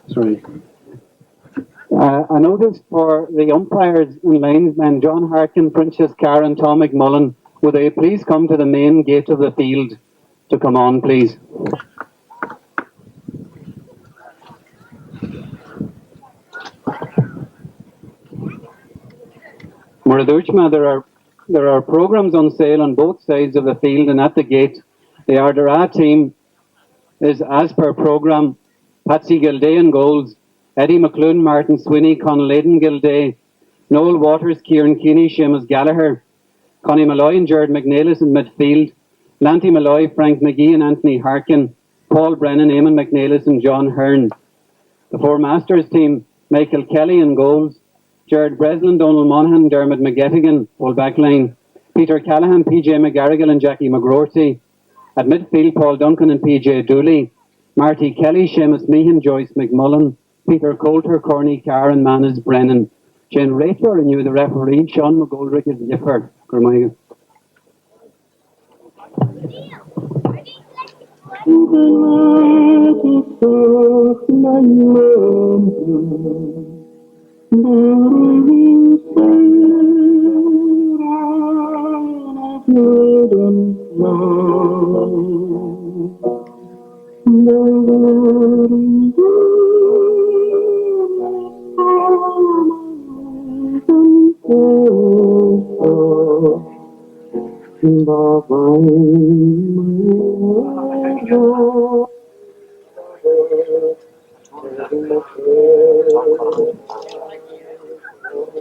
Sorry. A notice for the umpires and linesmen, John Harkin, Princess Karen, Tom McMullen. Would they please come to the main gate of the field to come on, please? Muradujma, there are programs on sale on both sides of the field and at the gate. The Ardara team is, as per program, Patsy Gilday in goals, Eddie McClune, Martin Swinney, Conal Aidan Gilday, Noel Waters, Kieran Keeney, Seamus Gallagher, Connie Malloy and Jared McNeilis in midfield, Lanty Malloy, Frank McGee and Anthony Harkin, Paul Brennan, Eamon McNeilis and John Hearn. The Four Masters team, Michael Kelly in goals, Jared Breslin, Donald Monaghan, Dermot McGettigan, full back line, Peter Callahan, PJ McGarrigle and Jackie McGroarty. At midfield, Paul Duncan and PJ Dooley, Marty Kelly, Seamus Meehan, Joyce McMullen, Peter Coulter, Corny Carr and Manas Brennan. Jane Rachel and you, the referee, Sean McGoldrick is Lifford.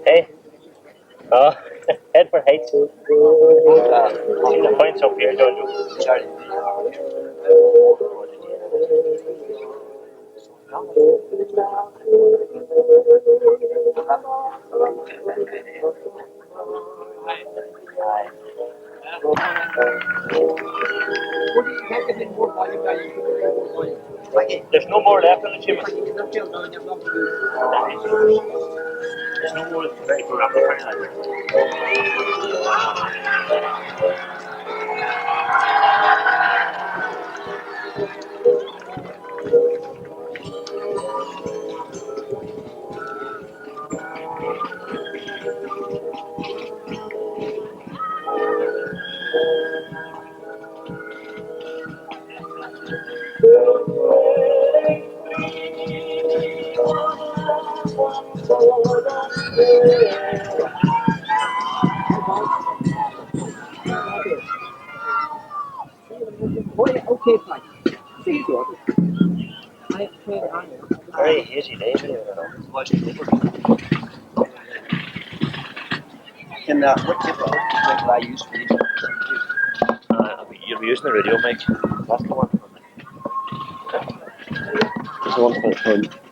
Hey. Oh, head for height. See the points up here, don't you? Charlie. There's no more left on the chimney. There's no more very good Okay, fine. See you, daughter. Very easy day, watch it over. Can what tip will I use for these? You'll be using the radio mic. That's the one for me. That's the one for the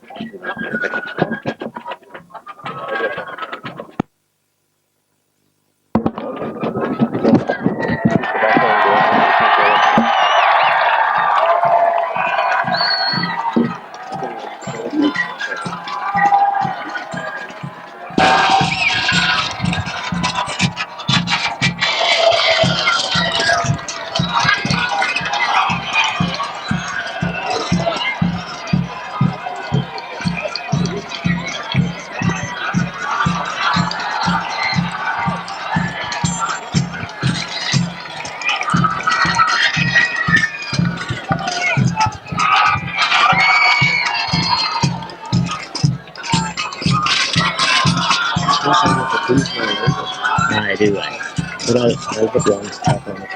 I do, right. But I'll put the honest tap on it.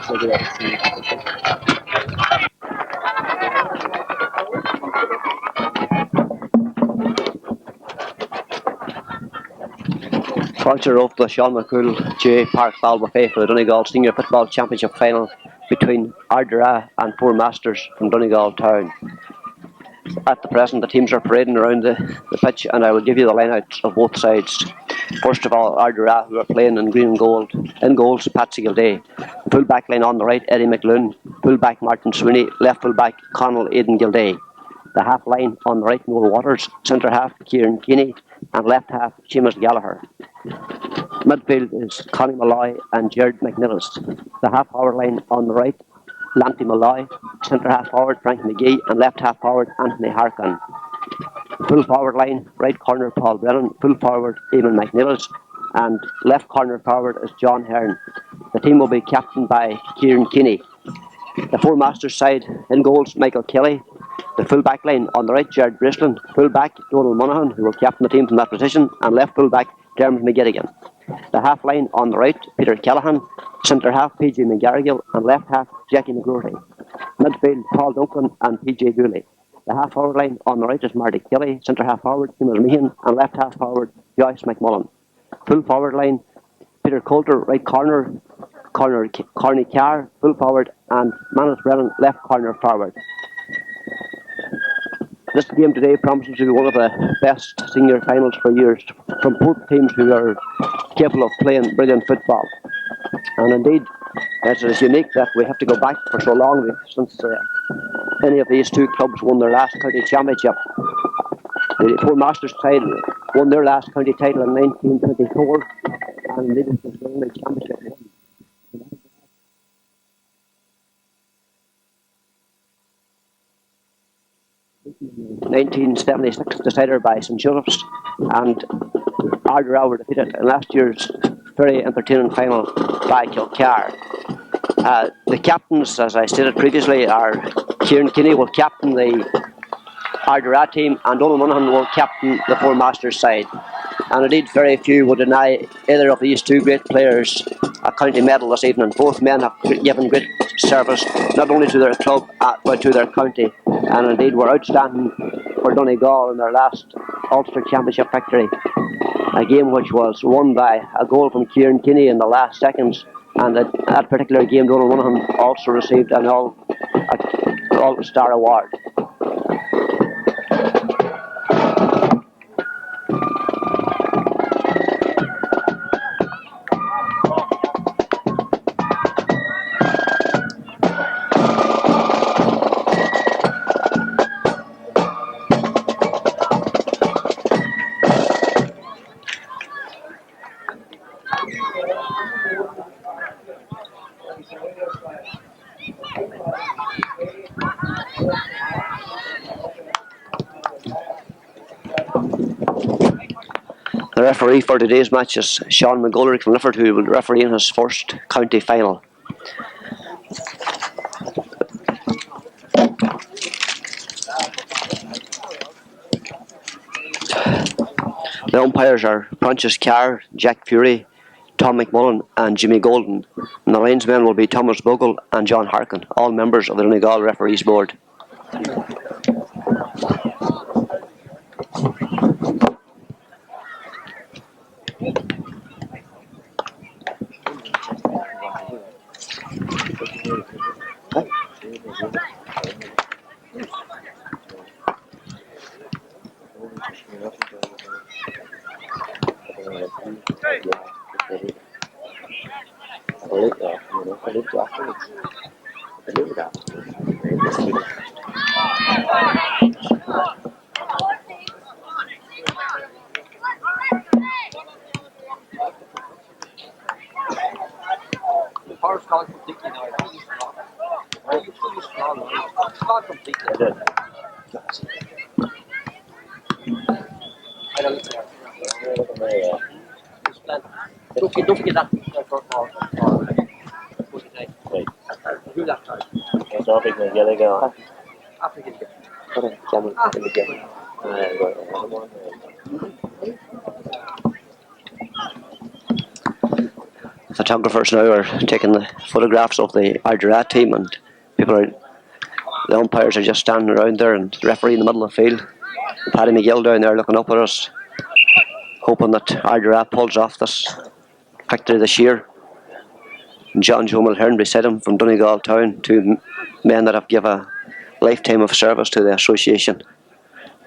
So do I see. Culture of the Sean McCool GAA Park Balbuffet for the Donegal Senior Football Championship final between Ardara and Four Masters from Donegal Town. At the present, the teams are parading around the pitch, and I will give you the lineouts of both sides. First of all, Ardara, who are playing in green and gold. In goals, Patsy Gilday. Full back line on the right, Eddie McClune. Full back, Martin Swinney. Left full back, Conal Aidan Gilday. The half line on the right, Noel Waters. Centre half, Kieran Keeney. And left half, Seamus Gallagher. Midfield is Connie Malloy and Jared McNillis. The half forward line on the right, Lanty Malloy. Centre half forward, Frank McGee. And left half forward, Anthony Harkin. Full forward line, right corner, Paul Brennan. Full forward, Eamon McNillis. And left corner forward is John Hearn. The team will be captained by Kieran Keeney. The Four Masters side in goals, Michael Kelly. The full back line on the right, Jared Brislin. Full back, Donald Monaghan, who will captain the team from that position. And left full back, Dermot McGettigan. The half line on the right, Peter Callahan. Centre half, PJ McGarrigle. And left half, Jackie McGrory. Midfield, Paul Duncan and PJ Dooley. The half forward line on the right is Marty Kelly. Centre half forward, Eamon Meehan. And left half forward, Joyce McMullen. Full forward line, Peter Coulter, right corner, Corny Carr, full forward, and Manus Brennan, left corner forward. This game today promises to be one of the best senior finals for years from both teams who are capable of playing brilliant football. And indeed, it is unique that we have to go back for so long since any of these two clubs won their last county championship. The Four Masters side won their last county title in 1924, and indeed it was the only championship won. 1976 decided by St Joseph's, and Ardara were defeated in last year's very entertaining final by Kilcar. The captains, as I stated previously, are Kieran Kinney will captain the Ardara team, and Donald Monaghan will captain the Four Masters side. And indeed, very few would deny either of these two great players a county medal this evening. Both men have given great service not only to their club but to their county, and indeed were outstanding for Donegal in their last Ulster Championship victory, a game which was won by a goal from Kieran Kinney in the last seconds. And at that particular game, Donald Monaghan also received an All-Star award. The referee for today's match is Sean McGoldrick from Lifford, who will referee in his first county final. The umpires are Pontius Carr, Jack Fury, Tom McMullen and Jimmy Golden. And the linesmen will be Thomas Bogle and John Harkin, all members of the Donegal Referees Board. Don't forget that. The photographers now are taking the photographs of the Ardara team, and the umpires are just standing around there, and the referee in the middle of the field, Paddy McGill down there looking up at us, hoping that Ardara pulls off this victory this year. And John Joe Mulhern beside him from Donegal Town, two men that have given a lifetime of service to the association.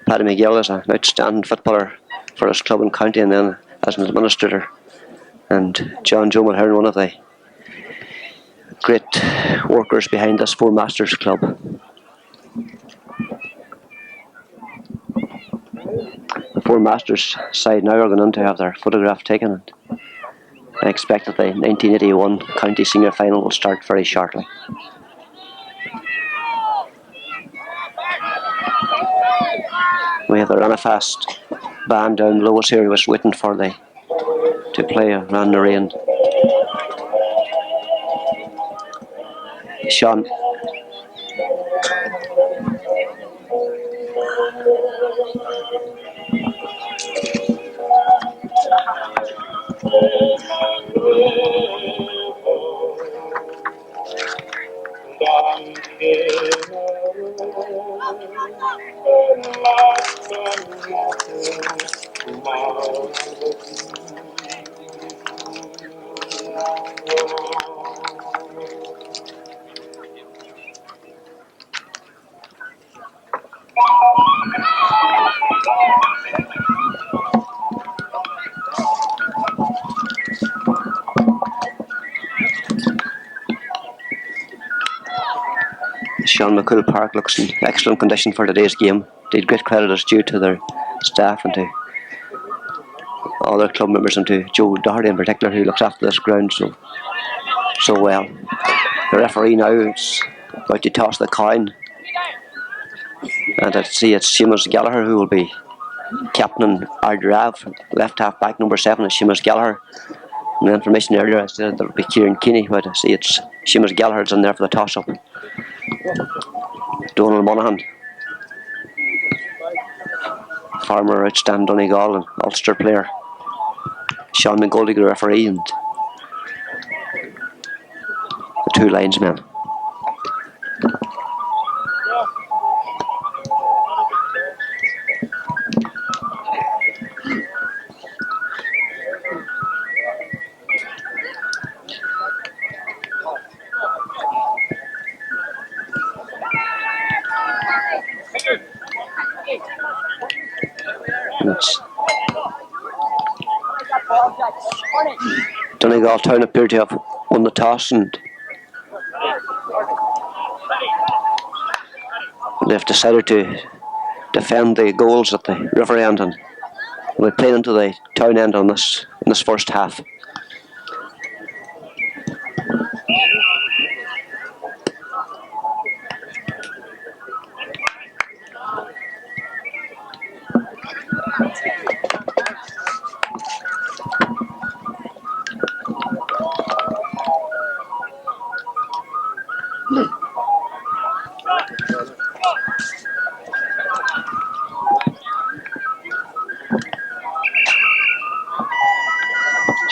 Paddy McGill is an outstanding footballer for his club and county, and then as an administrator. And John Joe Mulhern, one of the great workers behind this Four Masters club. Four Masters side now are going in to have their photograph taken. And I expect that the 1981 county senior final will start very shortly. We have the Ranafast band down below us here who was waiting for to play around the rain. Sean. Sean McCool Park looks in excellent condition for today's game. Indeed, great credit is due to their staff and to all their club members and to Joe Doherty in particular, who looks after this ground so well. The referee now is about to toss the coin, and I see it's Seamus Gallagher who will be captaining Ardara. Left half back number 7 is Seamus Gallagher. And the information earlier I said that it would be Kieran Keeney, but I see it's Seamus Gallagher's in there for the toss up. Donald Monaghan, former outstanding Donegal and Ulster player. Sean McGoldrick, the referee, and the two linesmen. Donegal Town appear to have won the toss and they've decided to defend the goals at the river end and we're playing into the town end on this in this first half.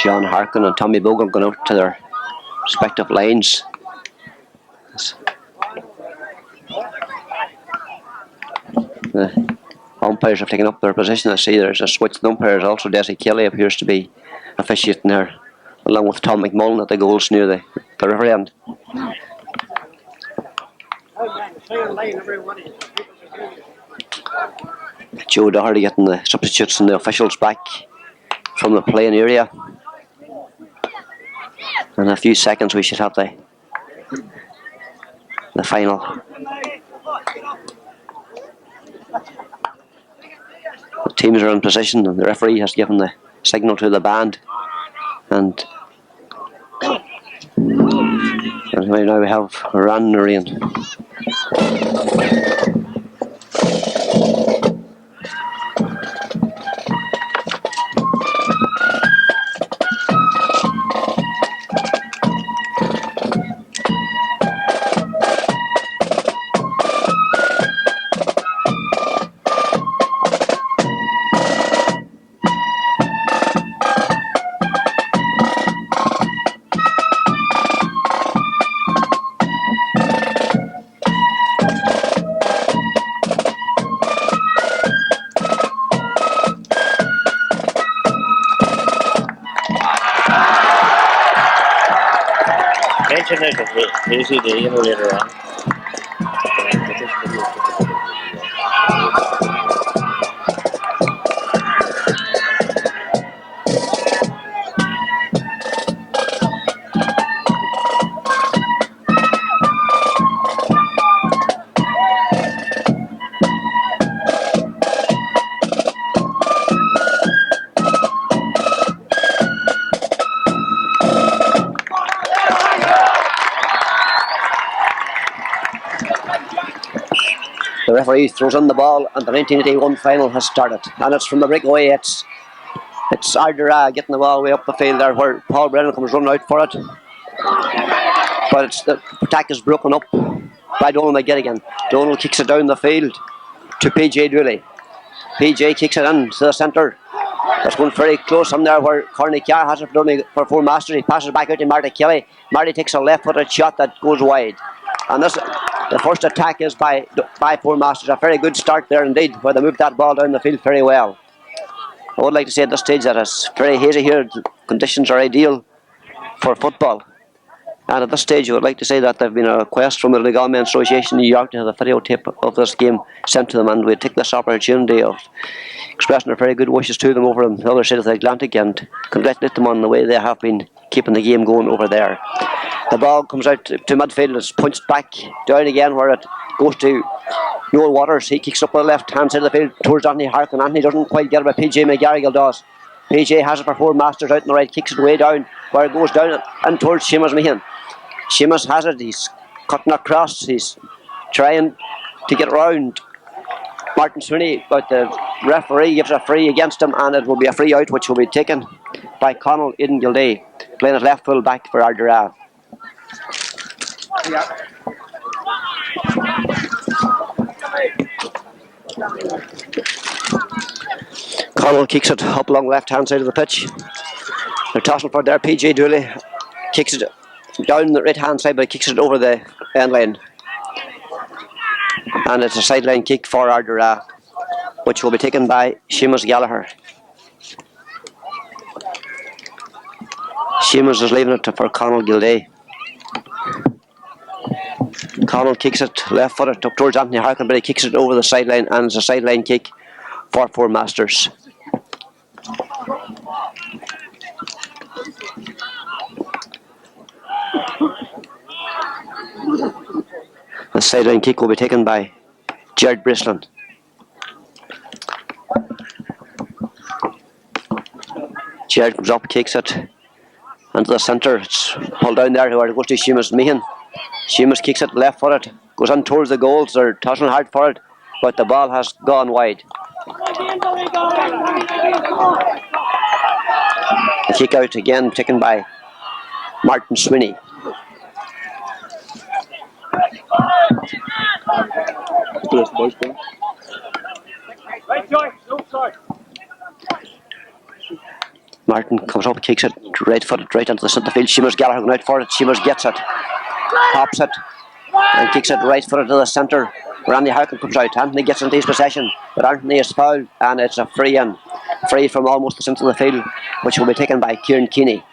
John Harkin and Tommy Bogan going out to their respective lines. The umpires have taken up their position. I see there's a switch in umpires. Also, Desi Kelly appears to be officiating there, along with Tom McMullen at the goals near the river end. Joe Doherty getting the substitutes and the officials back from the playing area. In a few seconds we should have the final. The teams are in position and the referee has given the signal to the band, and now we have Ran Narayan. Easy day later on. The referee throws in the ball and the 1981 final has started. And it's from the breakaway. It's Ardara getting the ball way up the field there where Paul Brennan comes running out for it. But the attack is broken up by Donald McGoldrick. Donald kicks it down the field to PJ Dooley. PJ kicks it in to the centre. That's going very close on there where Corny Carr has it for Four Masters. He passes back out to Marty Kelly. Marty takes a left-footed shot that goes wide. And the first attack is by Four Masters. A very good start there indeed, where they moved that ball down the field very well. I would like to say at this stage that it's very hazy here. The conditions are ideal for football. And at this stage, I would like to say that there have been a request from the Donegal Men Association in New York to have a videotape of this game sent to them, and we take this opportunity of expressing our very good wishes to them over on the other side of the Atlantic and congratulate them on the way they have been keeping the game going over there. The ball comes out to midfield, it's punched back down again where it goes to Noel Waters. He kicks up the left hand side of the field towards Anthony Harkin. Anthony doesn't quite get it, but PJ McGarrigle does. PJ has it for Four Masters out on the right, kicks it way down where it goes down and towards Seamus Meehan. Seamus has it, he's cutting across, he's trying to get around Martin Sweeney, but the referee gives a free against him, and it will be a free out which will be taken by Conall Eden Gildea, playing at left full back for Ardara. Conall kicks it up along the left hand side of the pitch. They're tossing for there. PJ Dooley kicks it down the right hand side, but he kicks it over the end line. And it's a sideline kick for Ardara, which will be taken by Seamus Gallagher. Seamus is leaving it for Conall Gildea. Conall kicks it left footed up towards Anthony Harkin, but he kicks it over the sideline, and it's a sideline kick for Four Masters. The sideline kick will be taken by Jared Brisland. Jared comes up, kicks it into the centre. It's pulled down there where it goes to Seamus Meehan. Seamus kicks it left footed, goes on towards the goals. They're tossing hard for it, but the ball has gone wide. The kick out again taken by Martin Sweeney. Martin comes up, kicks it right footed right into the centre field. Seamus Gallagher going out for it. Seamus gets it, pops it, and kicks it right footed to the centre where Anthony Harkin comes out. Anthony gets into his possession, but Anthony is fouled, and it's a free in. Free from almost the centre of the field, which will be taken by Kieran Keeney.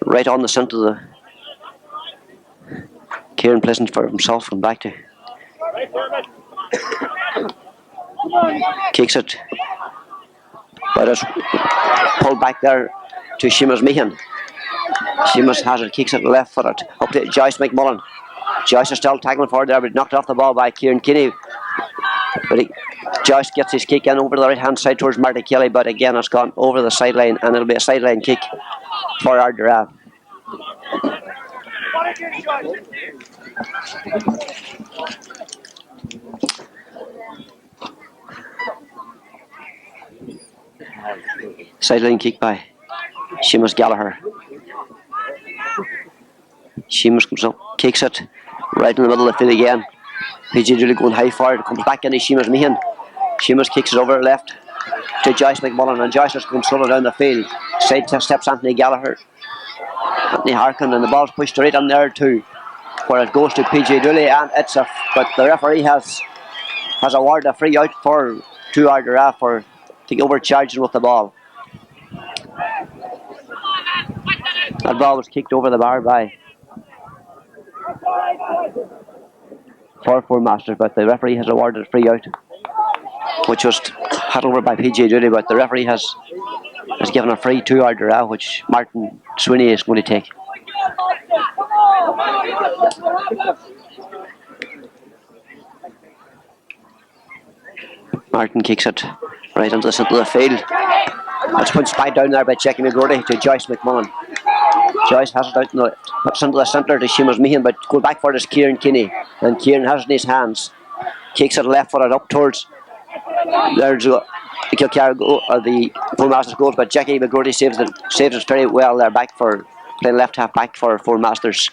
Right on the centre of the... Kieran Pleasant for himself and back to... Kicks it, but it's pulled back there to Seamus Meehan. Seamus has it, kicks it left footed up to Joyce McMullen. Joyce is still tackling forward there, but knocked off the ball by Kieran Keeney. But Joyce gets his kick in over the right hand side towards Marty Kelly, but again it's gone over the sideline, and it'll be a sideline kick for Ardara. Sideline kick by Seamus Gallagher. Seamus comes up, kicks it right in the middle of the field again. PJ Dooley going high forward, comes back into Seamus Meehan. Seamus kicks it over left to Joyce McMullen, and Joyce is going slowly down the field. Side steps Anthony Gallagher, Anthony Harkin, and the ball's pushed right on there too, where it goes to PJ Dooley, and but the referee has awarded a free out to Ardara for overcharging with the ball. That ball was kicked over the bar by Four Masters, but the referee has awarded a free out, which was had over by PJ Dooley, but the referee has given a free to Ardara, which Martin Sweeney is going to take. Martin kicks it right into the centre of the field. It's punched back down there by Jackie McGoldrick to Joyce McMullen. Joyce has it out in the centre to Seamus Meehan, but go back for it is Kieran Keeney, and Kieran has it in his hands. Kicks it left footed up towards there's the Kilcar goal, the Four Masters goals, but Jackie McGoldrick saves it very well there, back for playing left half back for Four Masters.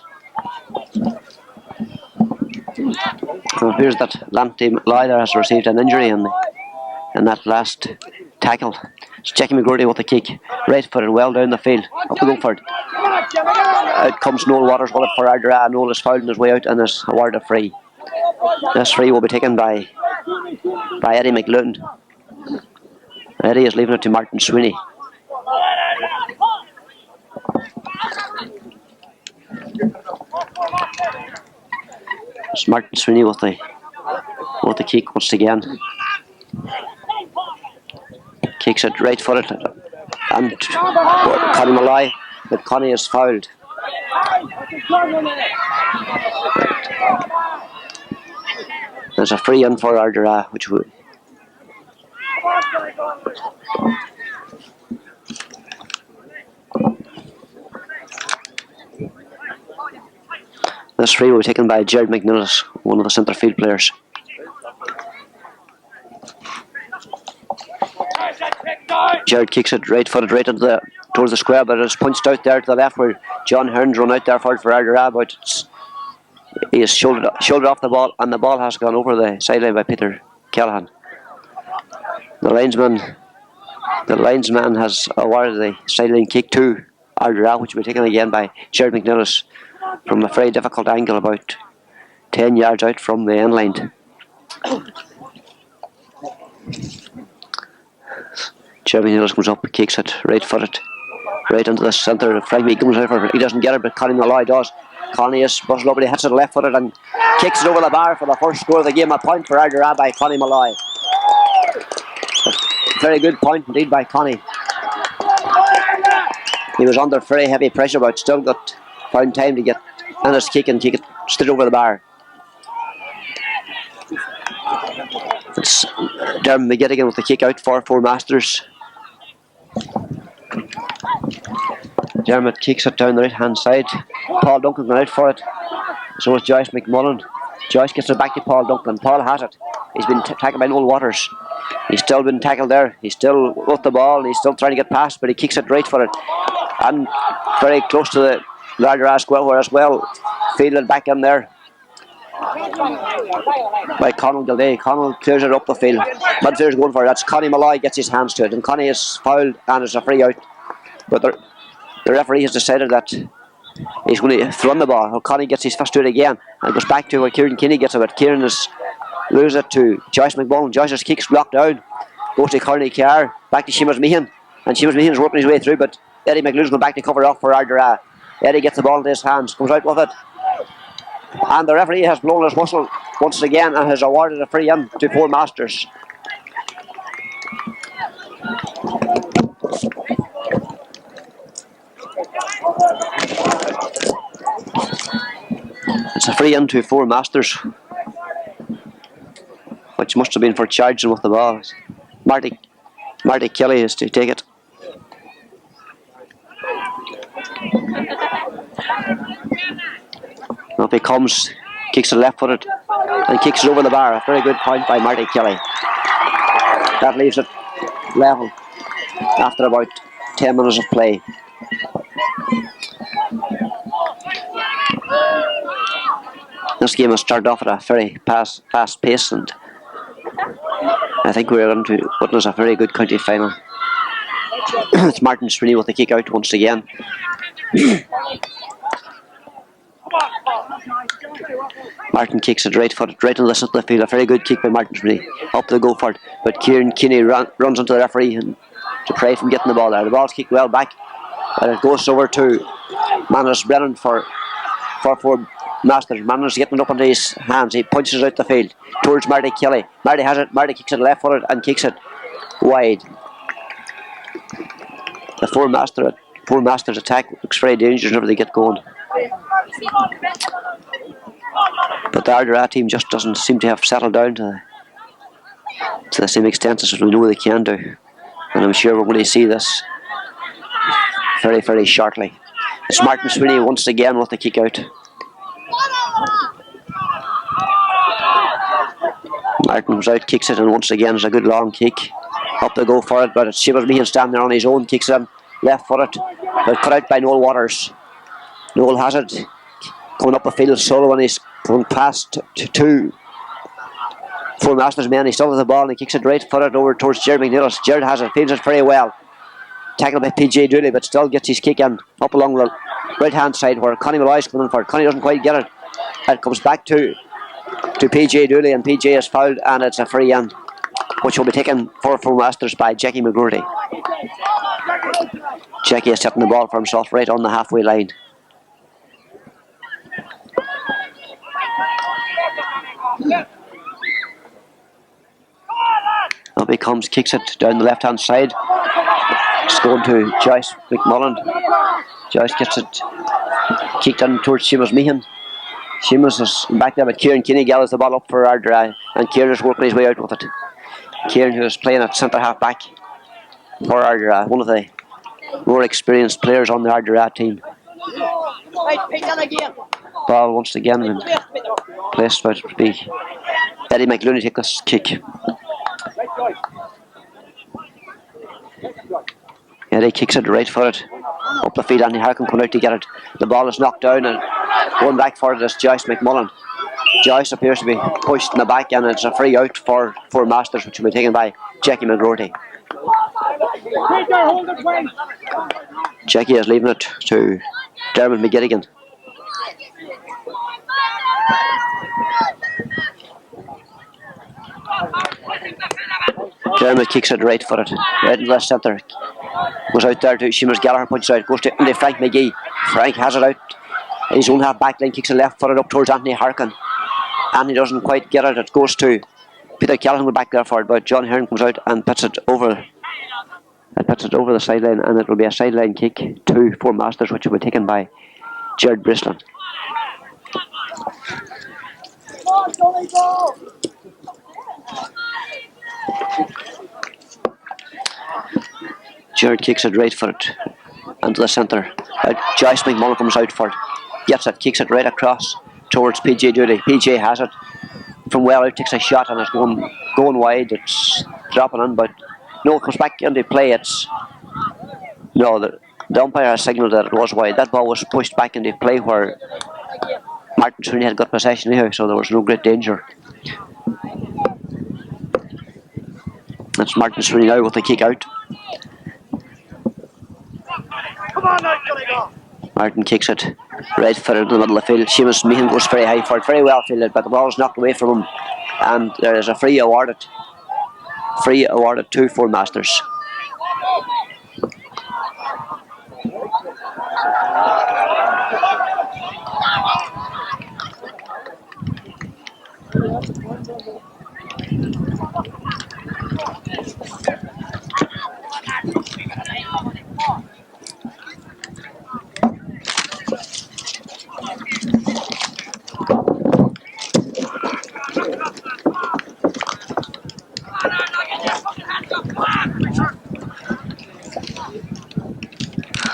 It appears that Lanty Lyther has received an injury in that last tackle. It's Jackie McGoldrick with the kick, right footed well down the field, up to Lifford. Out comes Noel Waters with it for Ardara. Noel is fouled on his way out and is awarded a free. This free will be taken by Eddie McLoone. Eddie is leaving it to Martin Sweeney. It's Martin Sweeney with the kick once again. Kicks it right footed, and Connie Malloy, but Connie is fouled. There's a free in for Ardara, which would. This free will be taken by Jared McNillis, one of the centre field players. Jared kicks it right footed right towards the square, but it's punched out there to the left where John Hearn's run out there for Ardara, but he is shouldered off the ball, and the ball has gone over the sideline by Peter Callahan. The linesman has awarded the sideline kick to Ardara, which will be taken again by Jared McNillis from a very difficult angle about 10 yards out from the end line. Jared McNillis comes up, kicks it right footed, right into the centre. Frank comes out for it. He doesn't get it, but Connie Malloy does. Connie is busted up, but he hits it left footed and kicks it over the bar for the first score of the game. A point for Ardara by Connie Malloy. Very good point indeed by Connie. He was under very heavy pressure, but still found time to get in his kick and kick it straight over the bar. It's Dermot McGettigan with the kick out for Four Masters. Dermot kicks it down the right hand side. Paul Duncan went out for it. So is Joyce McMullen. Joyce gets it back to Paul Duncan. Paul has it. He's been tackled by Noel Waters. He's still been tackled there. He's still with the ball. He's still trying to get past, but he kicks it right for it. And very close to the Ardara square as well. Fielded back in there by Conall Gilday. Conall clears it up the field. Midfield's going for it. That's Connie Malloy gets his hands to it, and Connie is fouled and it's a free out. But the referee has decided that he's going to throw in the ball. Connie gets his fist to it again and goes back to where Kieran Keeney gets it. But Kieran loses it to Joyce McMullen. Joyce's kick's blocked down. Goes to Connie Carr. Back to Seamus Meehan. And Seamus Meehan's working his way through, but Eddie McLuhan's going back to cover off for Ardara. Eddie gets the ball into his hands, comes out with it. And the referee has blown his whistle once again and has awarded a free in to Four Masters. It's a free in to Four Masters, which must have been for charging with the ball. Marty Kelly is to take it. Up he comes, kicks it left footed and kicks it over the bar. A very good point by Marty Kelly. That leaves it level after about 10 minutes of play. This game has started off at a very fast pace, and I think we're going to witness a very good county final. It's Martin Sweeney with the kick out once again. Martin kicks it right footed, right in the centre of the field. A very good kick by Martin Sweeney. Up to go for it, but Kieran Keeney runs into the referee and to pray from getting the ball there. The ball's kicked well back, and it goes over to Manus Brennan for Four Masters. Manus getting it up into his hands. He punches out the field towards Marty Kelly. Marty has it. Marty kicks it left footed and kicks it wide. The Four Masters attack looks very dangerous whenever they get going. But the Ardara team just doesn't seem to have settled down to the same extent as we know they can do. And I'm sure we're going to see this very, very shortly. It's Martin Sweeney once again with the kick out. Martin comes out, kicks it, and once again it's a good long kick. Up to go for it, but it's Seamus Meehan standing there on his own, kicks it in, left for it. But cut out by Noel Waters. Noel has it, coming up the field solo, and he's going past two Four Masters men. He still has the ball and he kicks it right footed over towards Jared McNeill. Jared has it, fields it very well. Tackled by PJ Dooley, but still gets his kick in up along the right hand side where Connie Malloy's coming in for it. Connie doesn't quite get it. It comes back to PJ Dooley, and PJ is fouled, and it's a free in, which will be taken for Four Masters by Jackie McGoldrick. Jackie is setting the ball for himself right on the halfway line. Up he comes, kicks it down the left hand side. It's going to Joyce McMullen. Joyce gets it kicked in towards Seamus Meehan. Seamus is back there, but Kieran Keeney gathers the ball up for Ardara, and Kieran is working his way out with it. Kieran, who is playing at centre half back for Ardara, one of the more experienced players on the Ardara team. Ball once again in place, but it would be Eddie McLooney take this kick. Eddie kicks it right for it up the field, and Harkin coming out to get it. The ball is knocked down, and going back for it is Joyce McMullen. Joyce appears to be pushed in the back, and it's a free out for Four Masters, which will be taken by Jackie McGroarty. Jackie is leaving it to Dermot McGettigan. Dermot kicks it right for it, right in the centre. Goes out there to Seamus Gallagher, punches out, goes to into Frank McGee. Frank has it out his own half back line, kicks it left footed up towards Anthony Harkin. Anthony doesn't quite get it, it goes to Peter Callaghan back there for it, but John Hearn comes out and puts it over. It puts it over the sideline, and it will be a sideline kick to Four Masters, which will be taken by Jared Brislin. Jared kicks it right for it into the centre. Joyce McMullen comes out for it, gets it, kicks it right across towards PJ Dooley. PJ has it from well out, takes a shot, and it's going wide. It's dropping in, but no, it comes back into play. It's no, the umpire has signalled that it was wide. That ball was pushed back into play where Martin Sweeney had got possession anyhow, so there was no great danger. That's Martin Sweeney now with the kick out. Come on now, Martin kicks it right footed in the middle of the field. Seamus Meehan goes very high for it, very well fielded, but the ball is knocked away from him, and there is a free awarded to Four Masters.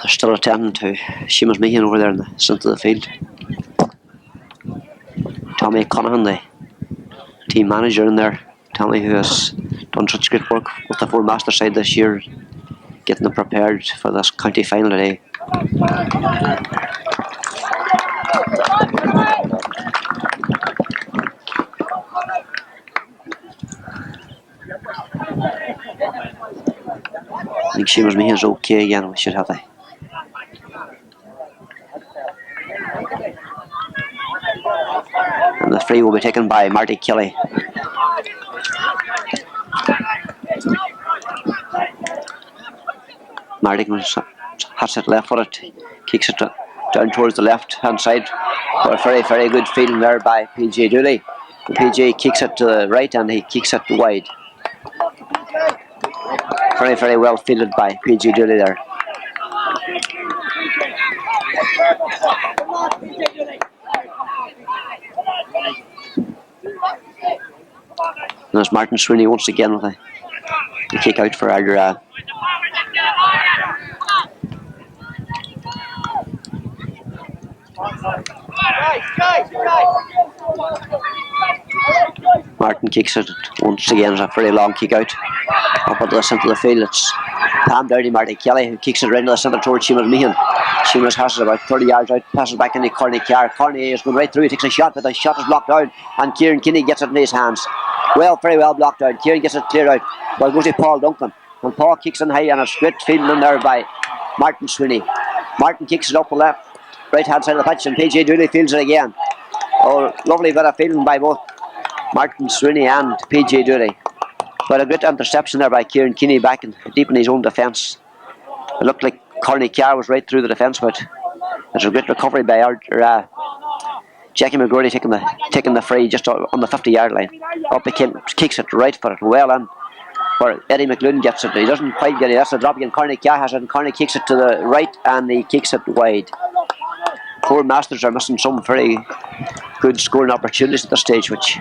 They're still attending to Seamus Meehan over there in the centre of the field. Tommy Conaghan, the team manager in there. Tommy, who has done such great work with the Four Master side this year, getting them prepared for this county final today. I think Seamus Meehan's okay again. We should have the and the free will be taken by Marty Kelly. Marty has it left for it, kicks it down towards the left hand side. But a very, very good fielding there by PJ Dooley. PJ kicks it to the right, and he kicks it wide. Very, very well fielded by PJ Dooley there. And there's Martin Sweeney once again with the kick out for Ardara. Martin kicks it once again. It's a very long kick out up into the centre of the field. It's Pam Dowdy, Marty Kelly, who kicks it right into the centre towards Seamus Meehan. Seamus has it about 30 yards out, passes back into Corny Carr. Corny is going right through, he takes a shot, but the shot is blocked out, and Kieran Keeney gets it in his hands. Very well blocked out. Kieran gets it cleared out. Well, goes to Paul Duncan, and Paul kicks it high, and it's great fielding in there by Martin Sweeney. Martin kicks it up the left, right hand side of the pitch, and PJ Dooley fields it again. Oh, lovely bit of fielding by both Martin Sweeney and PJ Dooley. But a great interception there by Kieran Keeney back in, deep in his own defence. It looked like Corny Carr was right through the defence, but it's a great recovery by Jackie McGoldrick taking the free just on the 50-yard line. Up he kicks it right for it, well in. Where Eddie McLoone gets it, he doesn't quite get it. That's the drop again. Corny Carr has it, and Corny kicks it to the right, and he kicks it wide. Poor Masters are missing some very good scoring opportunities at this stage, which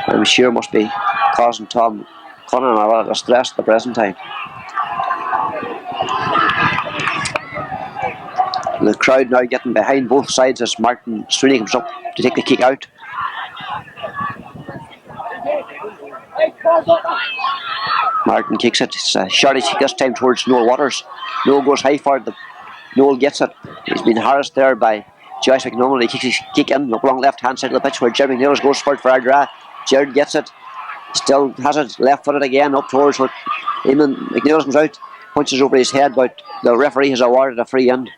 I'm sure must be causing Tom Connon a lot of stress at the present time. The crowd now getting behind both sides as Martin Sweeney comes up to take the kick out. Martin kicks it. It's a shorty kick this time towards Noel Waters. Noel goes high for it. Noel gets it. He's been harassed there by Joyce McNulty. He kicks his kick in up along left hand side of the pitch where Jerry McNeilus goes for it for Ardara. Jared gets it. Still has it left footed again up towards where Eamon McNeilus comes out. Punches over his head, but the referee has awarded a free in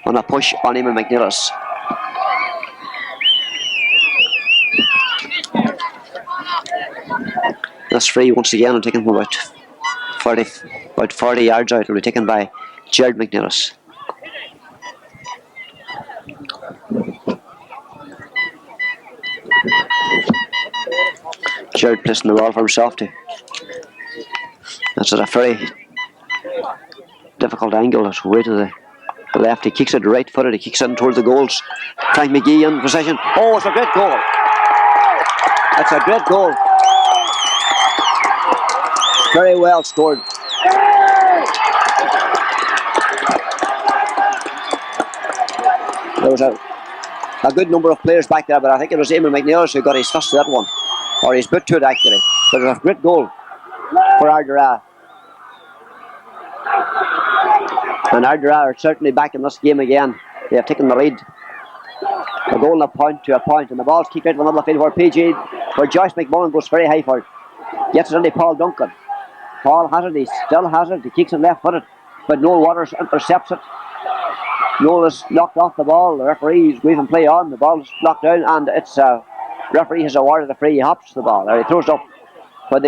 on a push on Eamon McNeilus. This free once again will be taken from about 40 yards out. It will be taken by Jared McNeilus. Jared placing the ball for himself too. That's at a very difficult angle. It's way to the left. He kicks it right footed. He kicks it in towards the goals. Frank McGee in possession. Oh, it's a great goal. It's a great goal. Very well scored. There was a good number of players back there, but I think it was Eamon McNeilus who got his first to that one, or his boot to it actually. But it was a great goal for Ardara. And Ardara are certainly back in this game again. They have taken the lead. A goal and a point to a point, and the ball's kicked out in the middle of the field where Joyce McMullen goes very high for it. Gets it into Paul Duncan. Paul has it, he still has it, he kicks it left footed, but Noel Waters intercepts it. Noel is knocked off the ball, the referee is going to play on, the ball is knocked down, and it's referee has awarded a free. He hops the ball, or he throws it up, where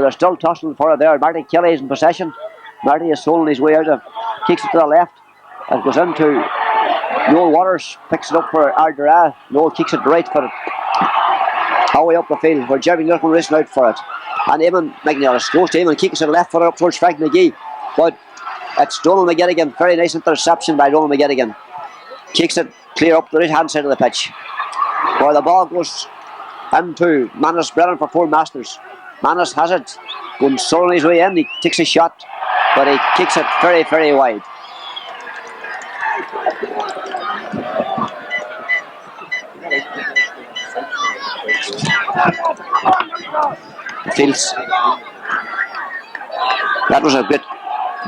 they're still tussling for it there. Marty Kelly is in possession. Marty is soling his way out of, kicks it to the left, and goes into Noel Waters, picks it up for Ardara. Noel kicks it right for it, halfway up the field, where Jeremy Nilsson racing out for it. And Eamon McNeilus goes to him and kicks it left foot up towards Frank McGee. But it's Donald McGettigan. Very nice interception by Donald McGettigan. Kicks it clear up the right hand side of the pitch, where the ball goes into Manus Brennan for Four Masters. Manus has it, going solely his way in. He takes a shot, but he kicks it very, very wide. Feels that was a good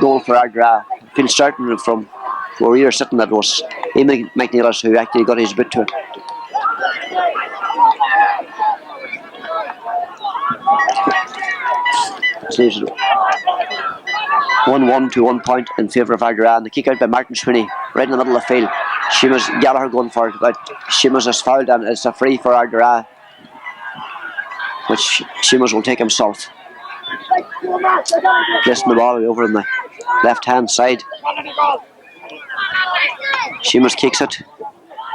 goal for Ardara. Feels starting from where we were sitting, that was Eamon McNeilus who actually got his boot to it. So 1-1 to 1 point in favour of Ardara, and the kick out by Martin Sweeney right in the middle of the field. Seamus Gallagher going for it, but Seamus is fouled and it's a free for Ardara, which Seamus will take himself. Placing the ball over on the left hand side. Seamus kicks it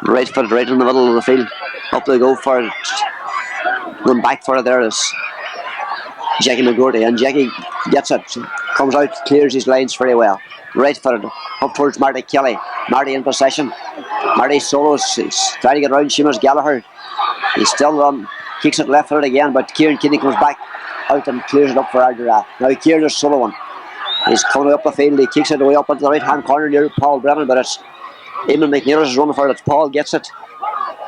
right foot right in the middle of the field. Up they go for it. Going back for it there is Jackie McGoldrick, and Jackie gets it, comes out, clears his lines very well. Right footed up towards Marty Kelly. Marty in possession. Marty solos. He's trying to get around Seamus Gallagher. He's still on. Kicks it left footed again, but Kieran Keeney comes back out and clears it up for Ardara. Now Kieran is solo one. He's coming up the field. He kicks it away up into the right hand corner near Paul Brennan, but it's Eamon McNeil is running for it. Paul gets it.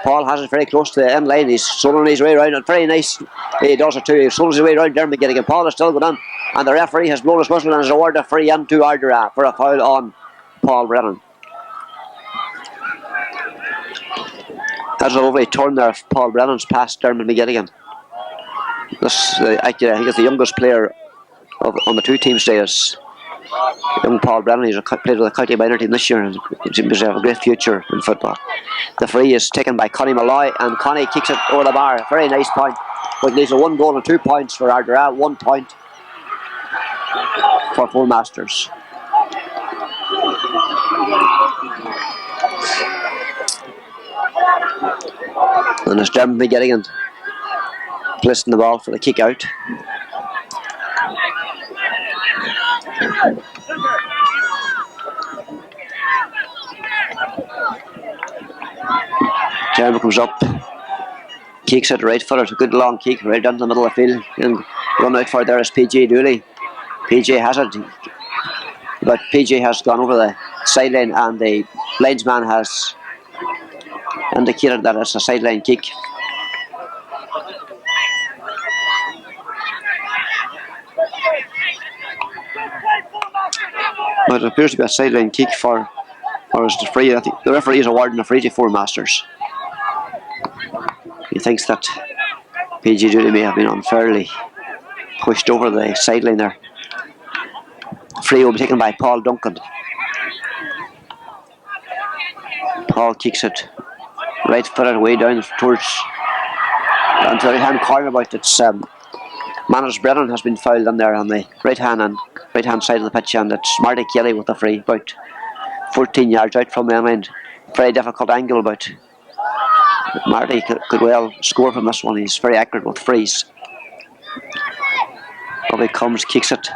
Paul has it very close to the end line. He's soloing his way around it. Very nice. He does it too. He solos his way around Dermot Gilligan. Paul is still going on. And the referee has blown his whistle and has awarded a free into Ardara for a foul on Paul Brennan. That's a lovely turn there of Paul Brennan's past Dermot McGilligan. This, actually, I think it's the youngest player on the two teams today is young Paul Brennan. He's played with the county minor team this year and he seems to have a great future in football. The free is taken by Connie Malloy and Connie kicks it over the bar. Very nice point. But there's a 1 goal and 2 points for Ardara. 1 point for Four Masters. And it's Dermot McGilligan placing the ball for the kick out. Dermot comes up, kicks it right footed, a good long kick right down the middle of the field, and run out for there is PJ Dooley. PJ has it, but PJ has gone over the sideline and the linesman has indicated that it's a sideline kick. But it appears to be a sideline kick or is the free. I think the referee is awarding a free to Four Masters. He thinks that PG Dooley may have been unfairly pushed over the sideline there. Free will be taken by Paul Duncan. Paul kicks it right footed way down towards onto the right hand corner, but it's Manners Brennan has been fouled in there on the right hand side of the pitch, and it's Marty Kelly with the free, about 14 yards out from the end. Very difficult angle, but Marty could well score from this one. He's very accurate with frees. Up he comes, kicks it.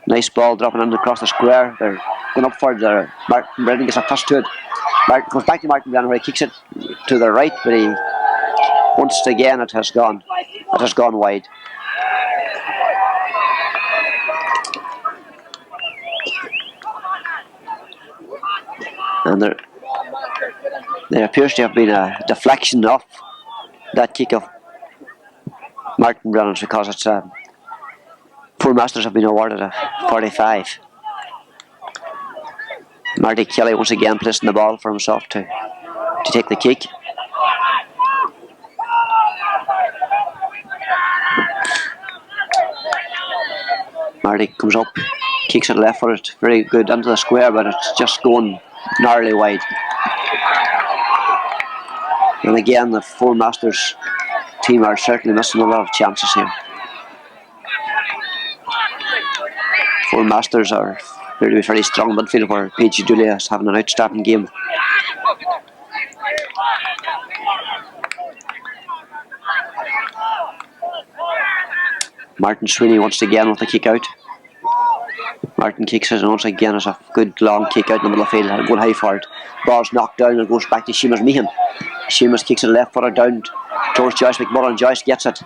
Nice ball dropping in across the square. They're going up for it. Martin Brennan gets a touch to it. Martin goes back to Martin Brennan where he kicks it to the right, but he once again it has gone wide. And there appears to have been a deflection off that kick of Martin Brennan's because it's Four Masters have been awarded a 45. Marty Kelly once again placing the ball for himself to take the kick. Marty comes up, kicks it left footed, very good into the square, but it's just going narrowly wide. And again, the Four Masters team are certainly missing a lot of chances here. Four Masters are appear to be very strong midfield where PG Dooley is having an outstanding game. Martin Sweeney once again with the kick out. Martin kicks it and once again is a good long kick out in the middle of the field, going high for it. Ball's knocked down and goes back to Seamus Meehan. Seamus kicks it left footed down towards Joyce McMullen. Joyce gets it.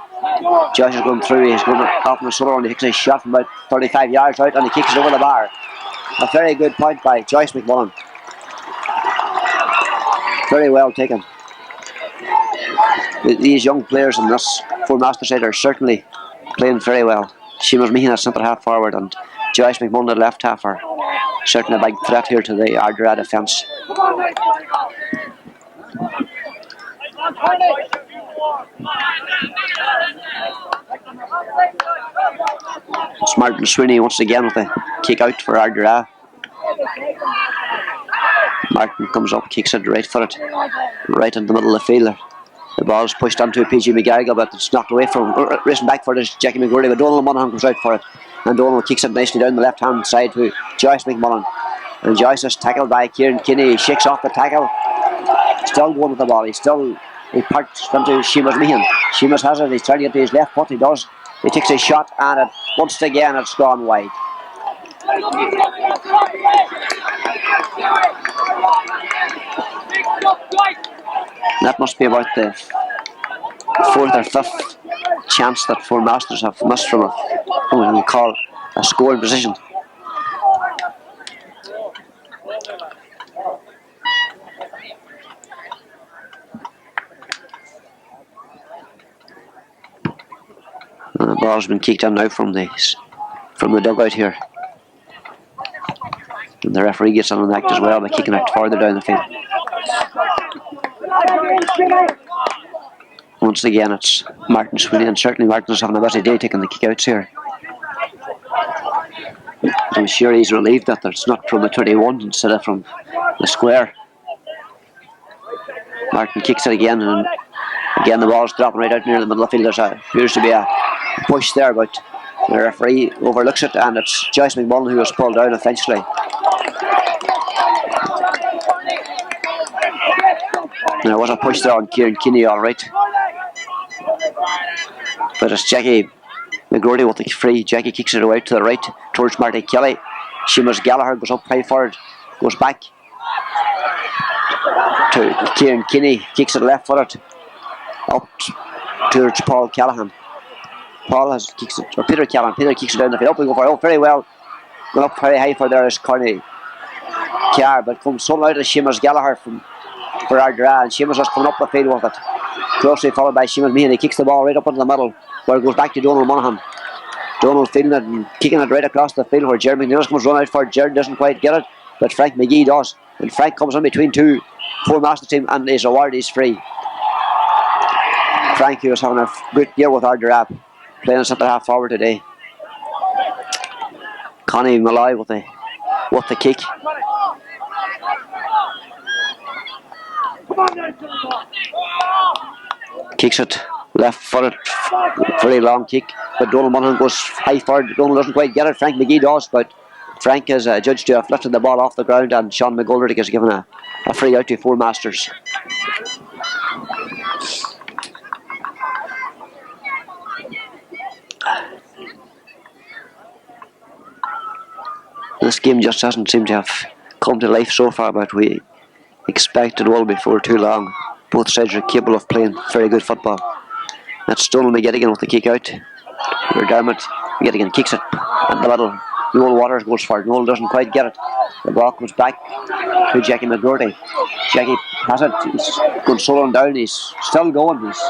Joyce is going through, he's going off in the shoulder and he kicks a shot from about 35 yards out and he kicks it over the bar. A very good point by Joyce McMullen. Very well taken. These young players in this Four Master side are certainly playing very well. Seamus Meehan at centre half forward and Joyce McMullen at left half are certainly a big threat here to the Ardara defence. It's Martin Sweeney once again with a kick out for Ardara. Martin comes up, kicks it right footed, right in the middle of the field. The ball is pushed onto PG McGarrigle, but it's knocked away from him. Racing back for it is Jackie McGoldrick, but Donald Monaghan comes out for it. And Donald kicks it nicely down the left hand side to Joyce McMullen. And Joyce is tackled by Kieran Keeney. He shakes off the tackle. Still going with the ball. He parks into Seamus Meehan. Seamus has it. He's trying to get to his left foot. He does. He takes a shot and once again it's gone wide. That must be about the fourth or fifth chance that Four Masters have missed from what we call a scoring position. ball's been kicked in now from the dugout here. And the referee gets on an act as well by kicking it further down the field. Once again, it's Martin Sweeney, and certainly Martin's having a busy day taking the kick outs here. I'm sure he's relieved that it's not from the 21 instead of from the square. Martin kicks it again, and again the ball's dropping right out near the middle of the field. There appears to be a push there, but the referee overlooks it, and it's Joyce McMullen who was pulled down eventually. There was a push there on Kieran Keeney, alright. But it's Jackie McGoldrick with the free. Jackie kicks it away to the right towards Marty Kelly. Seamus Gallagher goes up high forward, goes back to Kieran Keeney, kicks it left footed up towards Paul Callahan. Kicks it, or Peter Callahan. Peter kicks it down the field. Up we go for it. Very well. Going up very high for there is Corny Carr, but comes so out of Seamus Gallagher for Ardara, and Seamus is coming up the field with it. Closely followed by Seamus Meehan. He kicks the ball right up into the middle, where it goes back to Donald Monaghan. Donald fielding it and kicking it right across the field where Jeremy McNeil comes run out for it. Jared doesn't quite get it, but Frank McGee does. And Frank comes in between two Master team, and his award is free. Frank, who was having a good year with Ardara, playing centre half forward today. Connie Malloy with the kick. Kicks it left footed, very long kick, but Donald Monaghan goes high forward. Donald doesn't quite get it. Frank McGee does, but Frank is judged to have lifted the ball off the ground, and Sean McGoldrick is given a free out to 4 Masters. This game just doesn't seem to have come to life so far, but we expect it will before too long. Both sides are capable of playing very good football. That's Donald McGettigan with the kick out. Dermot McGettigan kicks it in the middle. Noel Waters goes for it. Noel doesn't quite get it. The ball comes back to Jackie McGroarty. Jackie has it. He's going solo down. He's still going. He's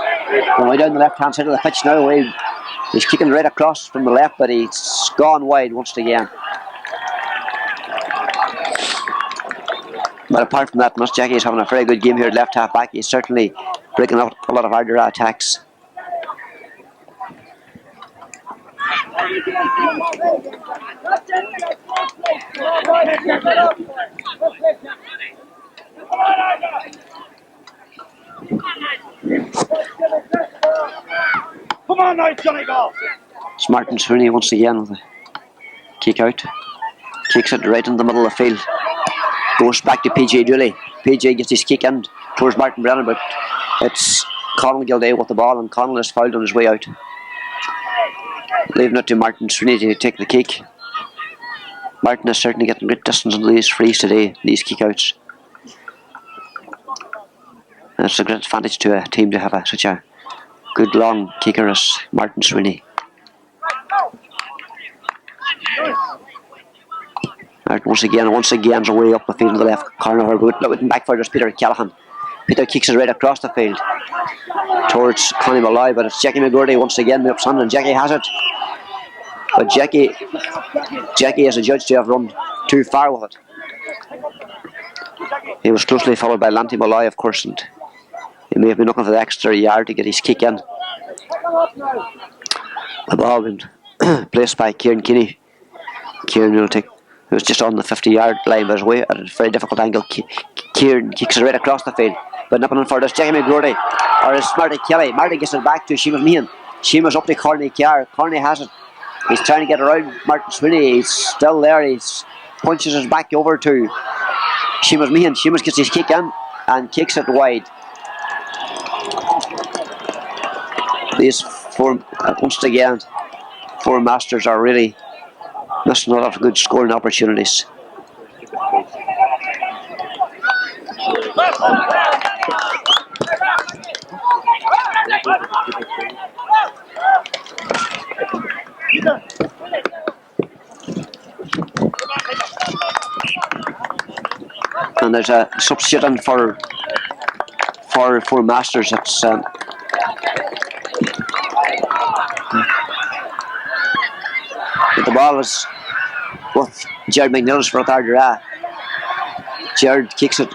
going way down the left hand side of the pitch now. He's kicking right across from the left, but he's gone wide once again. But apart from that, Miss Jackie is having a very good game here at left half back. He's certainly breaking up a lot of Ardara attacks. Come on now, Johnny, go! It's Martin Sweeney once again with a kick out. Kicks it right in the middle of the field. Goes back to PJ Dooley. PJ gets his kick in towards Martin Brennan, but it's Conall Gilday with the ball, and Conall is fouled on his way out. Leaving it to Martin Sweeney to take the kick. Martin is certainly getting great distance on these frees today, these kick outs. And it's a great advantage to a team to have such a good long kicker as Martin Sweeney. Right, once again, away up the field to the left corner. Looking back for Peter Callahan. Peter kicks it right across the field towards Connie Malloy, but it's Jackie McGoldrick once again up on, and Jackie has it. But Jackie is adjudged to have run too far with it. He was closely followed by Lanty Malloy, of course, and he may have been looking for the extra yard to get his kick in. The ball been placed by Kieran Keeney. Kieran will take. It was just on the 50-yard line, but away at a very difficult angle. Kieran kicks it right across the field, but nothing for this. Jackie McGroarty, or is Marty Kelly. Marty gets it back to Seamus Meehan. Seamus up to Corny Carr. Corny has it. He's trying to get around Martin Sweeney. He's still there. He punches his back over to Seamus Meehan. Seamus gets his kick in and kicks it wide. These four, once again, 4 Masters are really missing a lot of good scoring opportunities. And there's a substitute in for 4 Masters. It's ball is with Jared McNillis for Ardara. Jared kicks it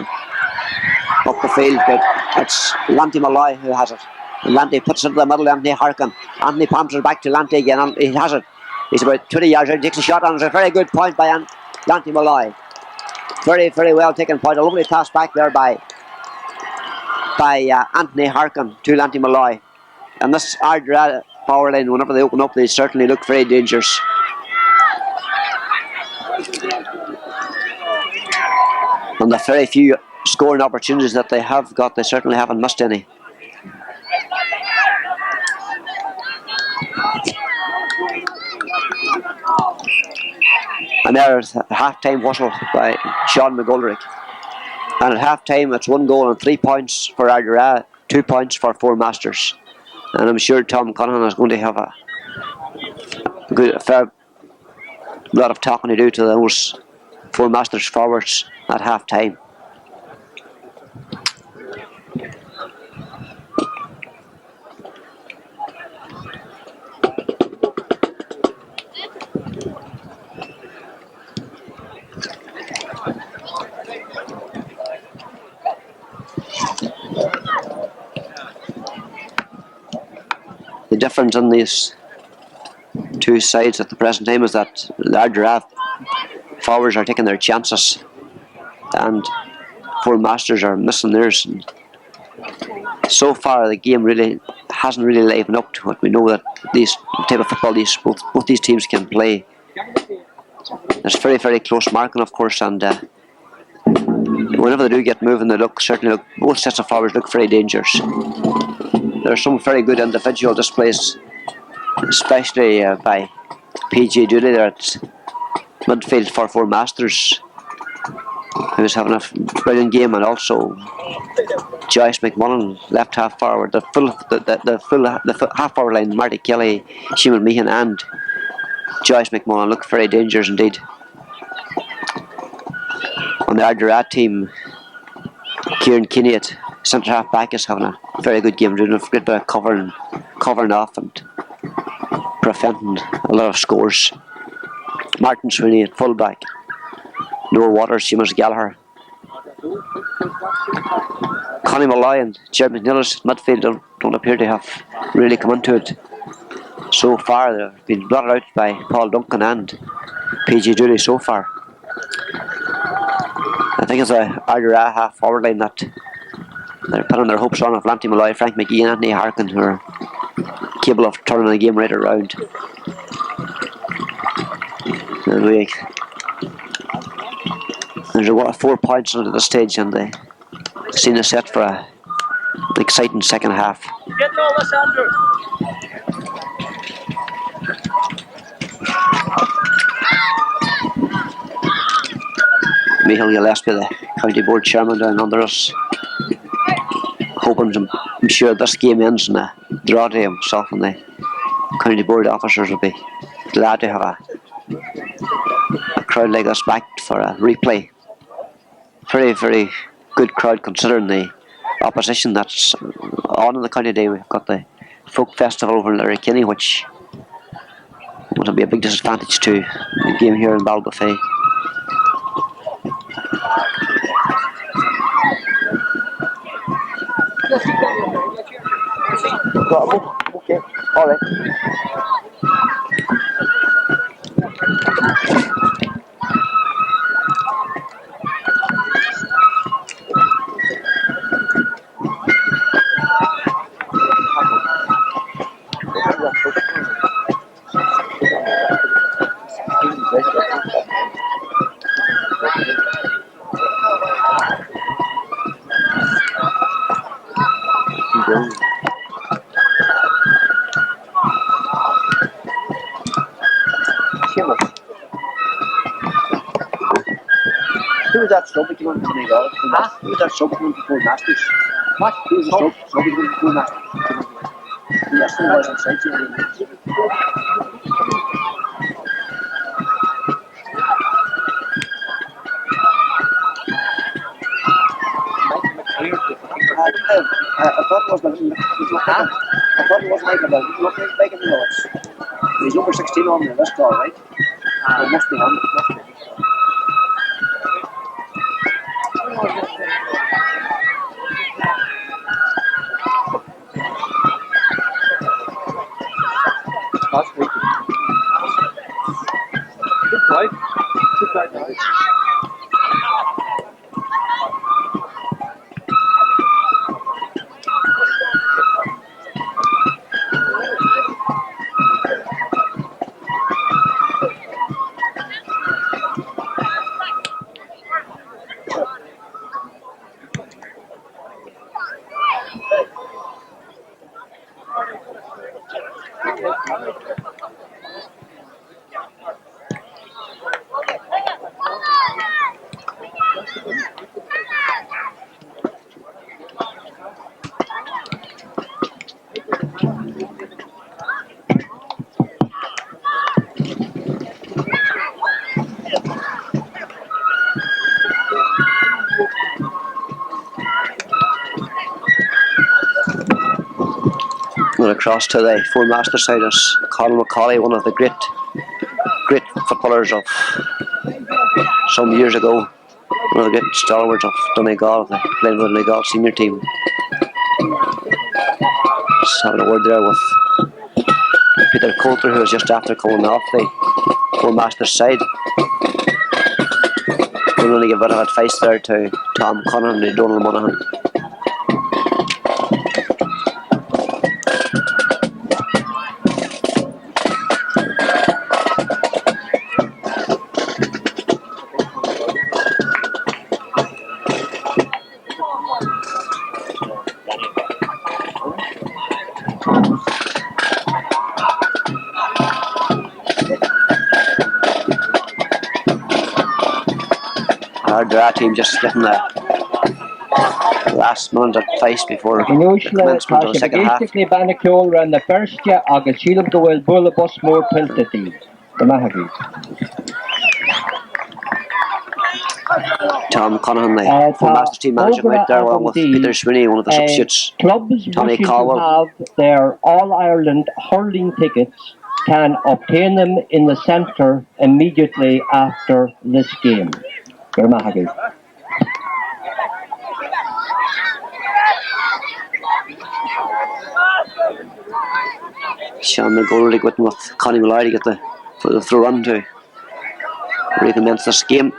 up the field, but it's Lanty Malloy who has it. And Lanty puts it in the middle, Anthony Harkin. Anthony pumps it back to Lanty again, and he has it. He's about 20 yards out, takes a shot, and it's a very good point by Lanty Malloy. Very, very well taken point. A lovely pass back there by Anthony Harkin to Lanty Malloy. And this Ardara power line, whenever they open up, they certainly look very dangerous. And the very few scoring opportunities that they have got, they certainly haven't missed any. And there's a half-time whistle by Sean McGoldrick. And at half-time, it's 1 goal and 3 points for Ardara, 2 points for Four Masters. And I'm sure Tom Cunningham is going to have a fair lot of talking to do to those Four Masters forwards at half-time. The difference in these two sides at the present time is that the Ardara forwards are taking their chances and Four Masters are missing theirs. And so far the game really hasn't really livened up to it. We know that these type of football both these teams can play. There's very, very close marking, of course, and whenever they do get moving, both sets of forwards look very dangerous. There are some very good individual displays, especially by PG Dooley there at midfield for Four Masters, who's having a brilliant game, and also Joyce McMullen, left half forward. The full half forward line, Marty Kelly, Seaman Meehan, and Joyce McMullen look very dangerous indeed. On the Ardara team, Kieran Keeney at centre half back is having a very good game, doing a good bit of covering off and preventing a lot of scores. Martin Sweeney at full back, Noah Waters, Seamus Gallagher, Connie Malloy and Jared McNillis at midfield don't appear to have really come into it so far. They've been blotted out by Paul Duncan and PG Dooley so far. I think it's a Ardara half forward line that they're putting their hopes on, of Lanty Malloy, Frank McGee and Anthony Harkin, who are capable of turning the game right around. And there's 4 points into the stage, and they seem to set for an exciting second half. Get over, Andrew. Michael Gillespie, the county board chairman, down under us, hoping, I'm sure this game ends in a draw to himself, and the county board officers will be glad to have a crowd like this back for a replay. Very, very good crowd considering the opposition that's on in the county day. We've got the folk festival over in Keeney, which will be a big disadvantage to the game here in Ballbuffet. Okay, all right. Who was that sub became on Donegal? Who was that sub became Four Masters? What? Who was the sub became Four Masters? Yes, who was inside here? I thought it was Michael, but he's not making the notes. He's over 16 on the list, all right. It must be him. That's good. Good play. Good play. Going across to the Four Master side is Colin McCauley, one of the great footballers of some years ago. One of the great stalwarts of Donegal, playing with the Donegal senior team. Just having a word there with Peter Coulter, who was just after coming off the Four Master side. We'll only give a bit of advice there to Tom Connon and Donald Monaghan. Ardara team just getting the last minute advice before the commencement of the second half. And the first agus Sheila Doyle Bull bus more Piltity. The Mahagi. Tom Conaghan, the Four Master team manager, right there along with Peter Sweeney, one of the substitutes. Clubs Tommy wishing Caldwell. to have their All Ireland hurling tickets can obtain them in the centre immediately after this game. The Mahagi. Sean McGoldrick with Connie Malloy to get the throw run to recommence this game.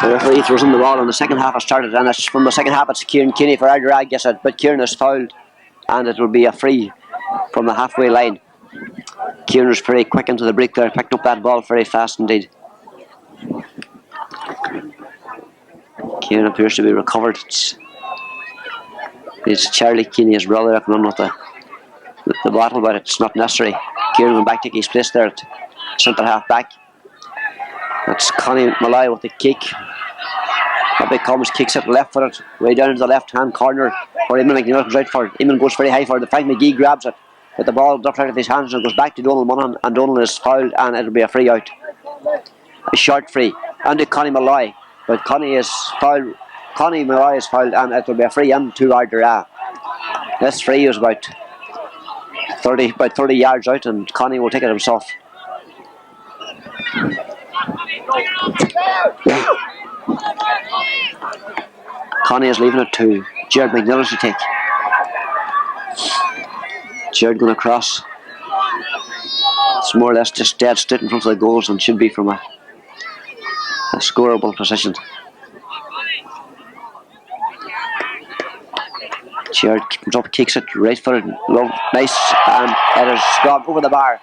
The referee throws in the ball, and the second half has started, and it's from the second half it's Kieran Keeney for Ardara gets it, but Kieran is fouled, and it will be a free from the halfway line. Kieran was pretty quick into the break there, picked up that ball very fast indeed. Kieran appears to be recovered. It's Charlie Keeney, his brother, up and on with the battle, but it's not necessary. Kieran went back to his place there at centre half back. That's Connie Malloy with the kick. Up it comes, kicks it left for it, way down into the left hand corner where Eamon McNeil comes right for it. Eamon goes very high for it. Frank McGee grabs it, but the ball drops out of his hands and goes back to Donald Monaghan, and Donald is fouled, and it'll be a free out. A short free. Under Connie Malloy, but Connie is fouled. Connie Malloy is fouled, and it will be a free into Ardara. This free is about 30 yards out, and Connie will take it himself. Connie is leaving it to Jared McNillis to take. Jared going across. It's more or less just dead straight in front of the goals and should be from a scoreable position. Jared comes up, kicks it right footed, nice, and it is gone over the bar.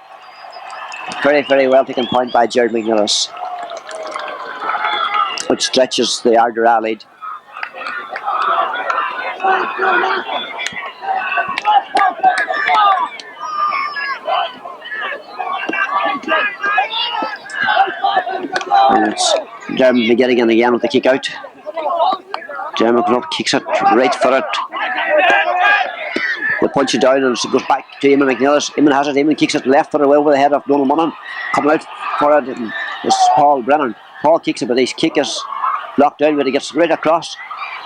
Very, very well taken point by Jared McNillis, which stretches the Ardara lead. And it's Dermot McGettigan again with the kick out. Dermot comes up, kicks it right for it. They punch it down and it goes back to Eamon McNeill. Eamon has it, Eamon kicks it left for it well over the head of Donald Munnan. Coming out for it is Paul Brennan. Paul kicks it, but his kick is blocked down, but he gets right across.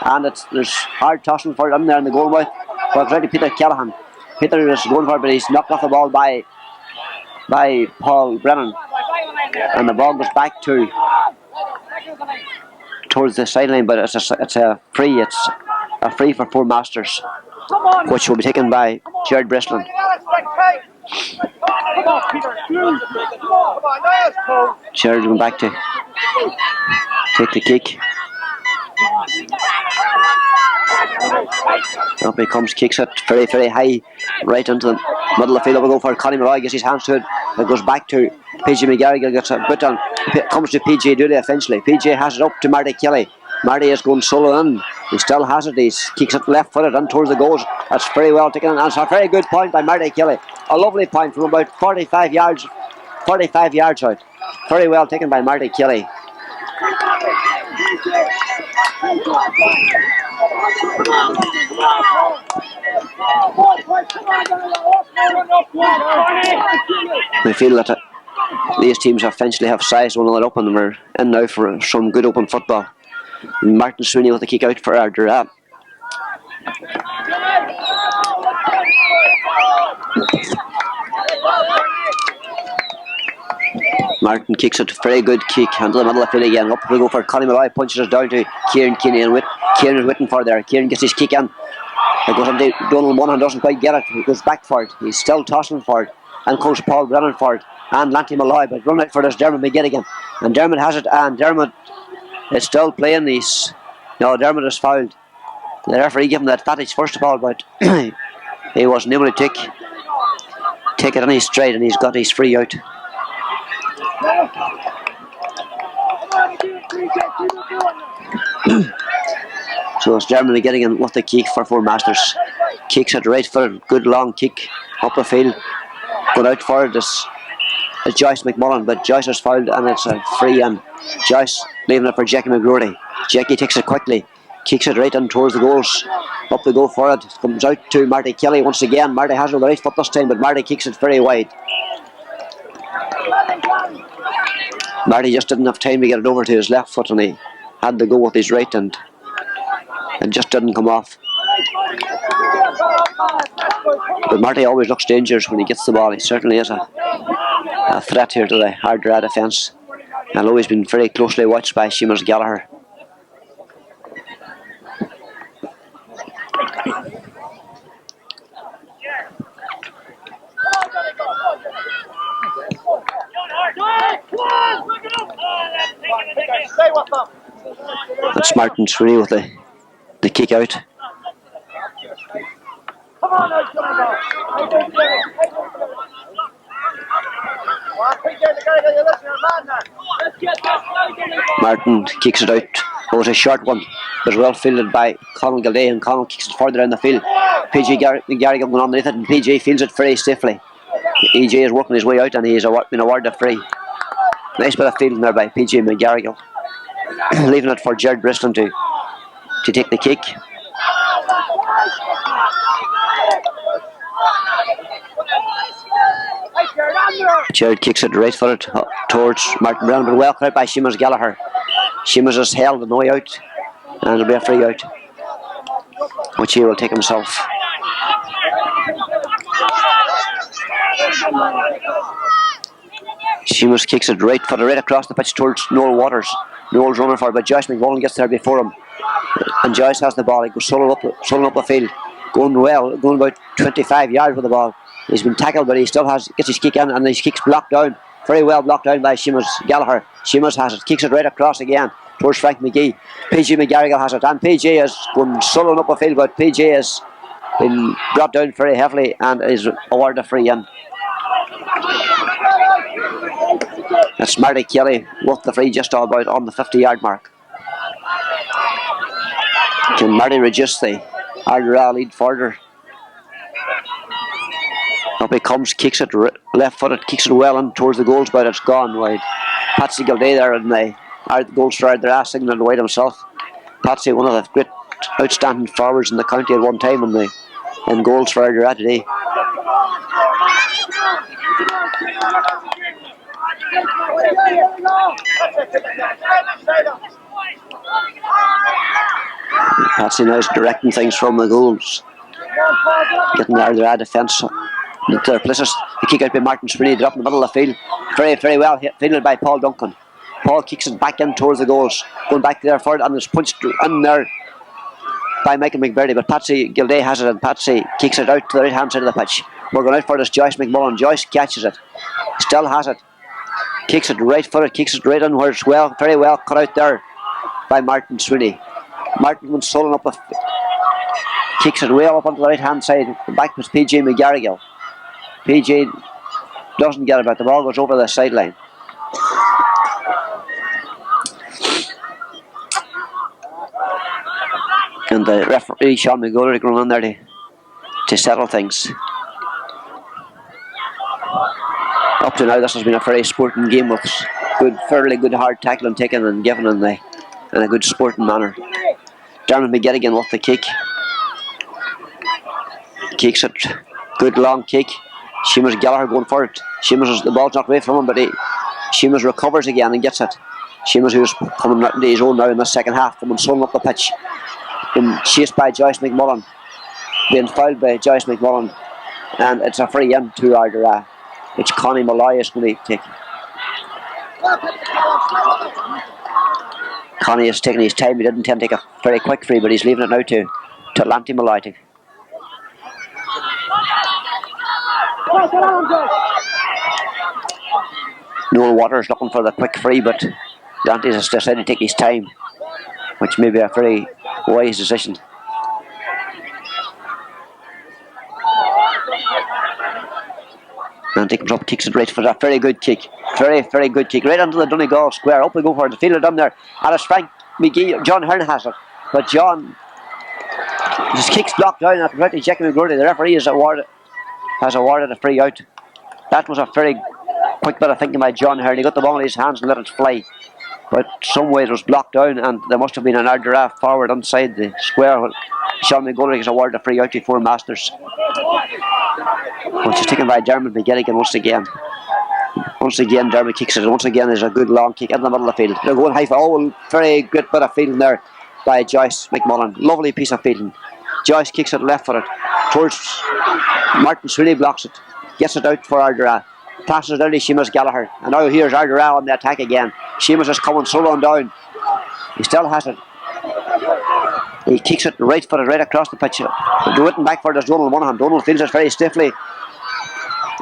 And there's hard tossing for it in there in the goal mouth. So it's ready to Peter Callahan. Peter is going for it, but he's knocked off the ball by Paul Brennan. And the ball goes back towards the sideline, but it's a free. It's a free for Four Masters, which will be taken by Jared Breslin. Jared going back to take the kick. Up he comes, kicks it very, very high, right into the middle of the field. Up we go for Connie Malloy, gets his hands to it. It goes back to PJ McGarrigle, gets a bit on. It comes to PJ Dooley eventually. PJ has it up to Marty Kelly. Marty is going solo in. He still has it. He kicks it left footed in towards the goals. That's very well taken. And it's a very good point by Marty Kelly. A lovely point from about 45 yards out. Very well taken by Marty Kelly. We feel that these teams eventually have sized one another up, and we're in now for some good open football. Martin Sweeney with the kick out for Ardara. Martin kicks it, very good kick into the middle of the field again. Up we go for Connie Malloy, punches it down to Kieran Keeney, and Kieran is waiting for there. Kieran gets his kick in. It goes into Donald Munhan, doesn't quite get it. He goes back for it. He's still tossing for it. And comes Paul Brennan for it. And Lanty Malloy, but run out for this Dermot McGettigan. And Dermot has it, and Dermot is still playing these. No, Dermot is fouled. The referee gave him the advantage first of all, but he wasn't able to take it on his stride, and he's got his free out. So it's Dermot McGettigan with the kick for Four Masters. Kicks it right for a good long kick up the field. Going out for it is Joyce McMullen, but Joyce is fouled and it's a free, and Joyce leaving it for Jackie McGrory. Jackie takes it quickly, kicks it right in towards the goals. Up they go for it. Comes out to Marty Kelly once again. Marty has it on the right foot this time, but Marty kicks it very wide. Marty just didn't have time to get it over to his left foot, and he had to go with his right, and it just didn't come off. But Marty always looks dangerous when he gets the ball. He certainly is a threat here to the Ardara defence, and always been very closely watched by Seamus Gallagher. That's Martin Sweeney with the kick out. Martin kicks it out. It was a short one, but well fielded by Conal Gilday, and Conal kicks it further down the field. PJ Garrigan going underneath it, and PJ fields it very stiffly. EJ is working his way out, and he has been awarded a free. Nice bit of fielding there by PJ McGarrigle. Leaving it for Jared Breslin to take the kick. Jared kicks it right for it towards Martin Brown, but well caught by Seamus Gallagher. Seamus has held on the way out, and it'll be a free out, which he will take himself. Seamus kicks it right across the pitch towards Noel Waters. Noel's running for it, but Joyce McMullen gets there before him, and Joyce has the ball. He goes solo up the field, going about 25 yards with the ball. He's been tackled, but he still gets his kick in, and his kick's blocked down, very well blocked down by Seamus Gallagher. Seamus has it, kicks it right across again towards Frank McGee. PJ McGarrigle has it, and PJ is going soloing up the field, but PJ has been brought down very heavily and is awarded a free in. That's Marty Kelly with the free just all about on the 50-yard mark. Can Marty reduce the Ardara lead further? Up he comes, kicks it left footed, kicks it well in towards the goals, but it's gone wide. Patsy Gildea there in the goals for Ardara, signaling away himself. Patsy, one of the great outstanding forwards in the county at one time in goals for Ardara today. Patsy now is directing things from the goals. Getting the Ardara defence into their places. The kick out by Martin Sweeney, drop in the middle of the field. Very, very well fielded by Paul Duncan. Paul kicks it back in towards the goals. Going back there forward and is punched in there by Michael McBurdy, but Patsy Gildea has it and Patsy kicks it out to the right hand side of the pitch. We're going out for this Joyce McMullen. Joyce catches it. Still has it. Kicks it right footed, kicks it right in where it's very well cut out there by Martin Sweeney. Martin went soloing up kicks it way up onto the right hand side. Back was PJ McGarrigle. PJ doesn't get it, but the ball goes over the sideline. And the referee Sean McGoldrick running in there to settle things. Up to now, this has been a very sporting game with fairly good hard tackling taken and given in a good sporting manner. Dermot McGettigan with the kick. Kicks it. Good long kick. Seamus Gallagher going for it. Seamus, the ball's knocked away from him, but Seamus recovers again and gets it. Seamus, who's coming into his own now in the second half, coming slung up the pitch. Been chased by Joyce McMullen. Being fouled by Joyce McMullen. And it's a free in to Ardara, which Connie Malloy is going to take. Connie is taking his time. He didn't intend to take a very quick free, but he's leaving it now to Lanty Malloy. Noel Waters looking for the quick free, but Lanty has decided to take his time, which may be a very wise decision. And he comes up, kicks it right for a very good kick. Very, very good kick. Right onto the Donegal square. Up we go for it. The field down there. And it's Frank McGee. John Hearn has it. But John, his kick's blocked down at the Jackie McGoldrick. The referee has awarded a free out. That was a very quick bit of thinking by John Hearn. He got the ball in his hands and let it fly. But some way it was blocked down, and there must have been an Ardara forward inside the square. Sean McGoldrick has awarded a free out before Masters, which is taken by Dermot McGettigan once again. Once again, Dermot kicks it. Once again, there's a good long kick in the middle of the field. They're going high for very good bit of fielding there by Joyce McMullen. Lovely piece of fielding. Joyce kicks it left footed towards Martin Sweeney, blocks it, gets it out for Ardara. Passes down to Seamus Gallagher, and now here's Ardara on the attack again. Seamus is coming solo on down. He still has it. He kicks it right footed right across the pitch. Doing back for it is Donald Monahan. Donald feels it very stiffly.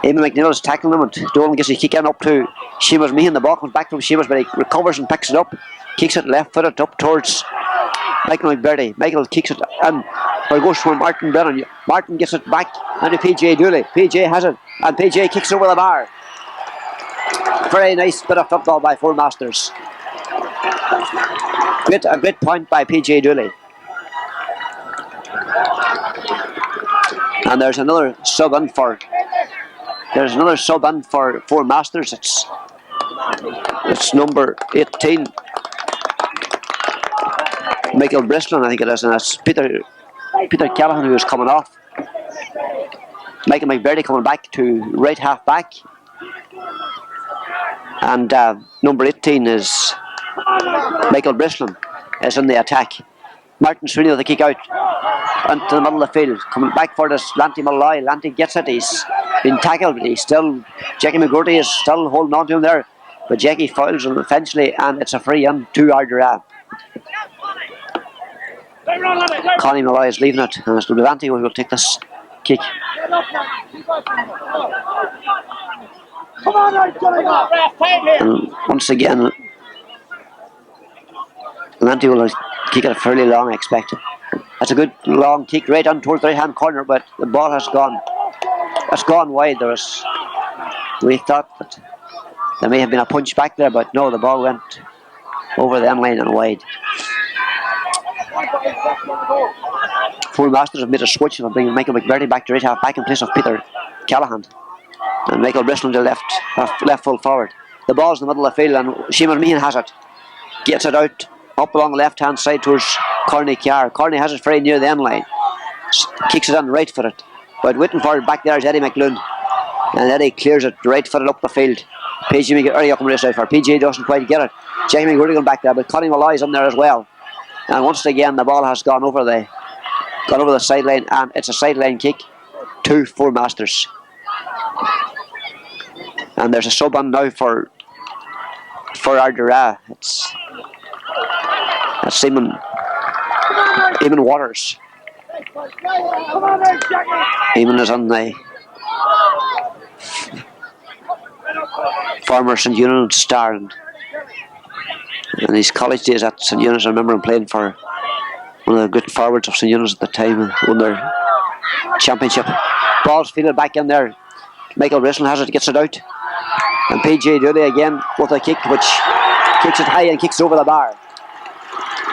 Eamon McNeil is tackling him, and Donald gets his kick in up to Seamus Meehan. The ball comes back from Seamus, but he recovers and picks it up. Kicks it left footed up towards Michael McBurdy. Michael kicks it in. It goes for Martin Brennan. Martin gets it back into PJ Dooley. PJ has it, and PJ kicks over the bar. Very nice bit of football by Four Masters. A great point by PJ Dooley. And there's another sub in for Four Masters. It's number 18. Michael Brislin, I think it is, and it's Peter Callahan who is coming off. Michael McBurdy coming back to right half back. And number 18 is Michael Brislin is in the attack. Martin Sweeney with the kick out into the middle of the field. Coming back for this Lanty Malloy. Lanty gets it. He's been tackled, but Jackie McGoldrick is still holding on to him there. But Jackie fouls him eventually, and it's a free in to Ardara. Connie Malloy is leaving it, and it's Lanty who will take this kick. And once again, Lanty will kick it fairly long, I expect. That's a good long kick right on towards the right hand corner, but the ball has gone. It's gone wide. We thought that there may have been a punch back there, but no, the ball went over the end line and wide. Four Masters have made a switch and bringing Michael McBurdy back to right half back in place of Peter Callahan. And Michael Brislin to left full forward. The ball's in the middle of the field and Seamus Meehan has it. Gets it out up along the left hand side towards Corny Carr. Corny has it very near the end line. Kicks it on right foot it. But waiting for it back there is Eddie McLoone. And Eddie clears it right footed up the field. PJ early up and race out for PJ doesn't quite get it. Jamie McGoldrick going back there, but Connie Malloy's in there as well. And once again the ball has gone over the sideline, and it's a sideline kick to Four Masters. And there's a sub on now for Ardara. It's Eamon Waters. Eamon is on the former St Eunice star, and his college days at St Eunice, I remember him playing for one of the good forwards of St Eunice at the time, won their championship. Ball's fielded back in there. Michael Brisson has it, gets it out, and PJ Dooley again with a kick which kicks it high and kicks it over the bar.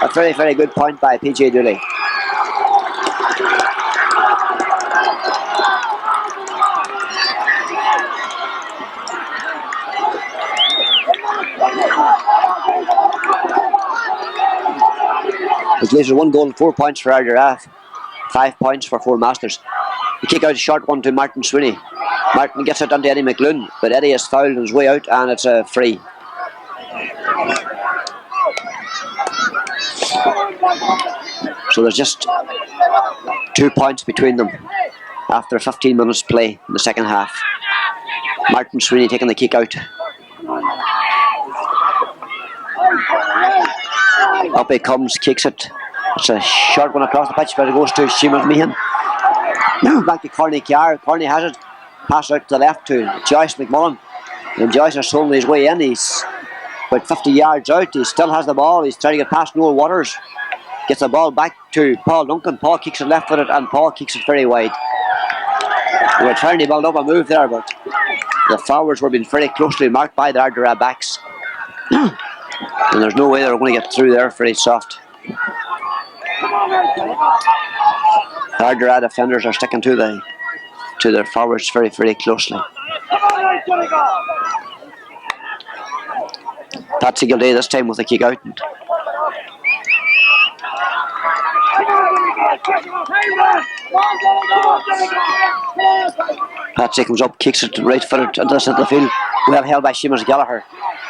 A very, very good point by PJ Dooley. It leaves 1 goal and 4 points for Ardara, 5 points for Four Masters. The kick out a short one to Martin Sweeney. Martin gets it onto Eddie McLoone, but Eddie is fouled on his way out, and it's a free. So there's just 2 points between them after 15 minutes play in the second half. Martin Sweeney taking the kick out. Up he comes, kicks it. It's a short one across the pitch, but it goes to Seamus Meehan. Back to Corny Carr. Corny has it. Pass out to the left to Joyce McMullen. And Joyce is holding his way in. He's about 50 yards out. He still has the ball. He's trying to get past Noel Waters. Gets the ball back to Paul Duncan. Paul kicks it left footed, and Paul kicks it very wide. They were trying to build up a move there, but the forwards were being very closely marked by the Ardara backs. And there's no way they're going to get through there very soft. Ardara defenders are sticking to their forwards very, very closely. Patsy Gilday this time with a kick out. Patsy comes up, kicks it right footed into the centre of the field. Well held by Seamus Gallagher.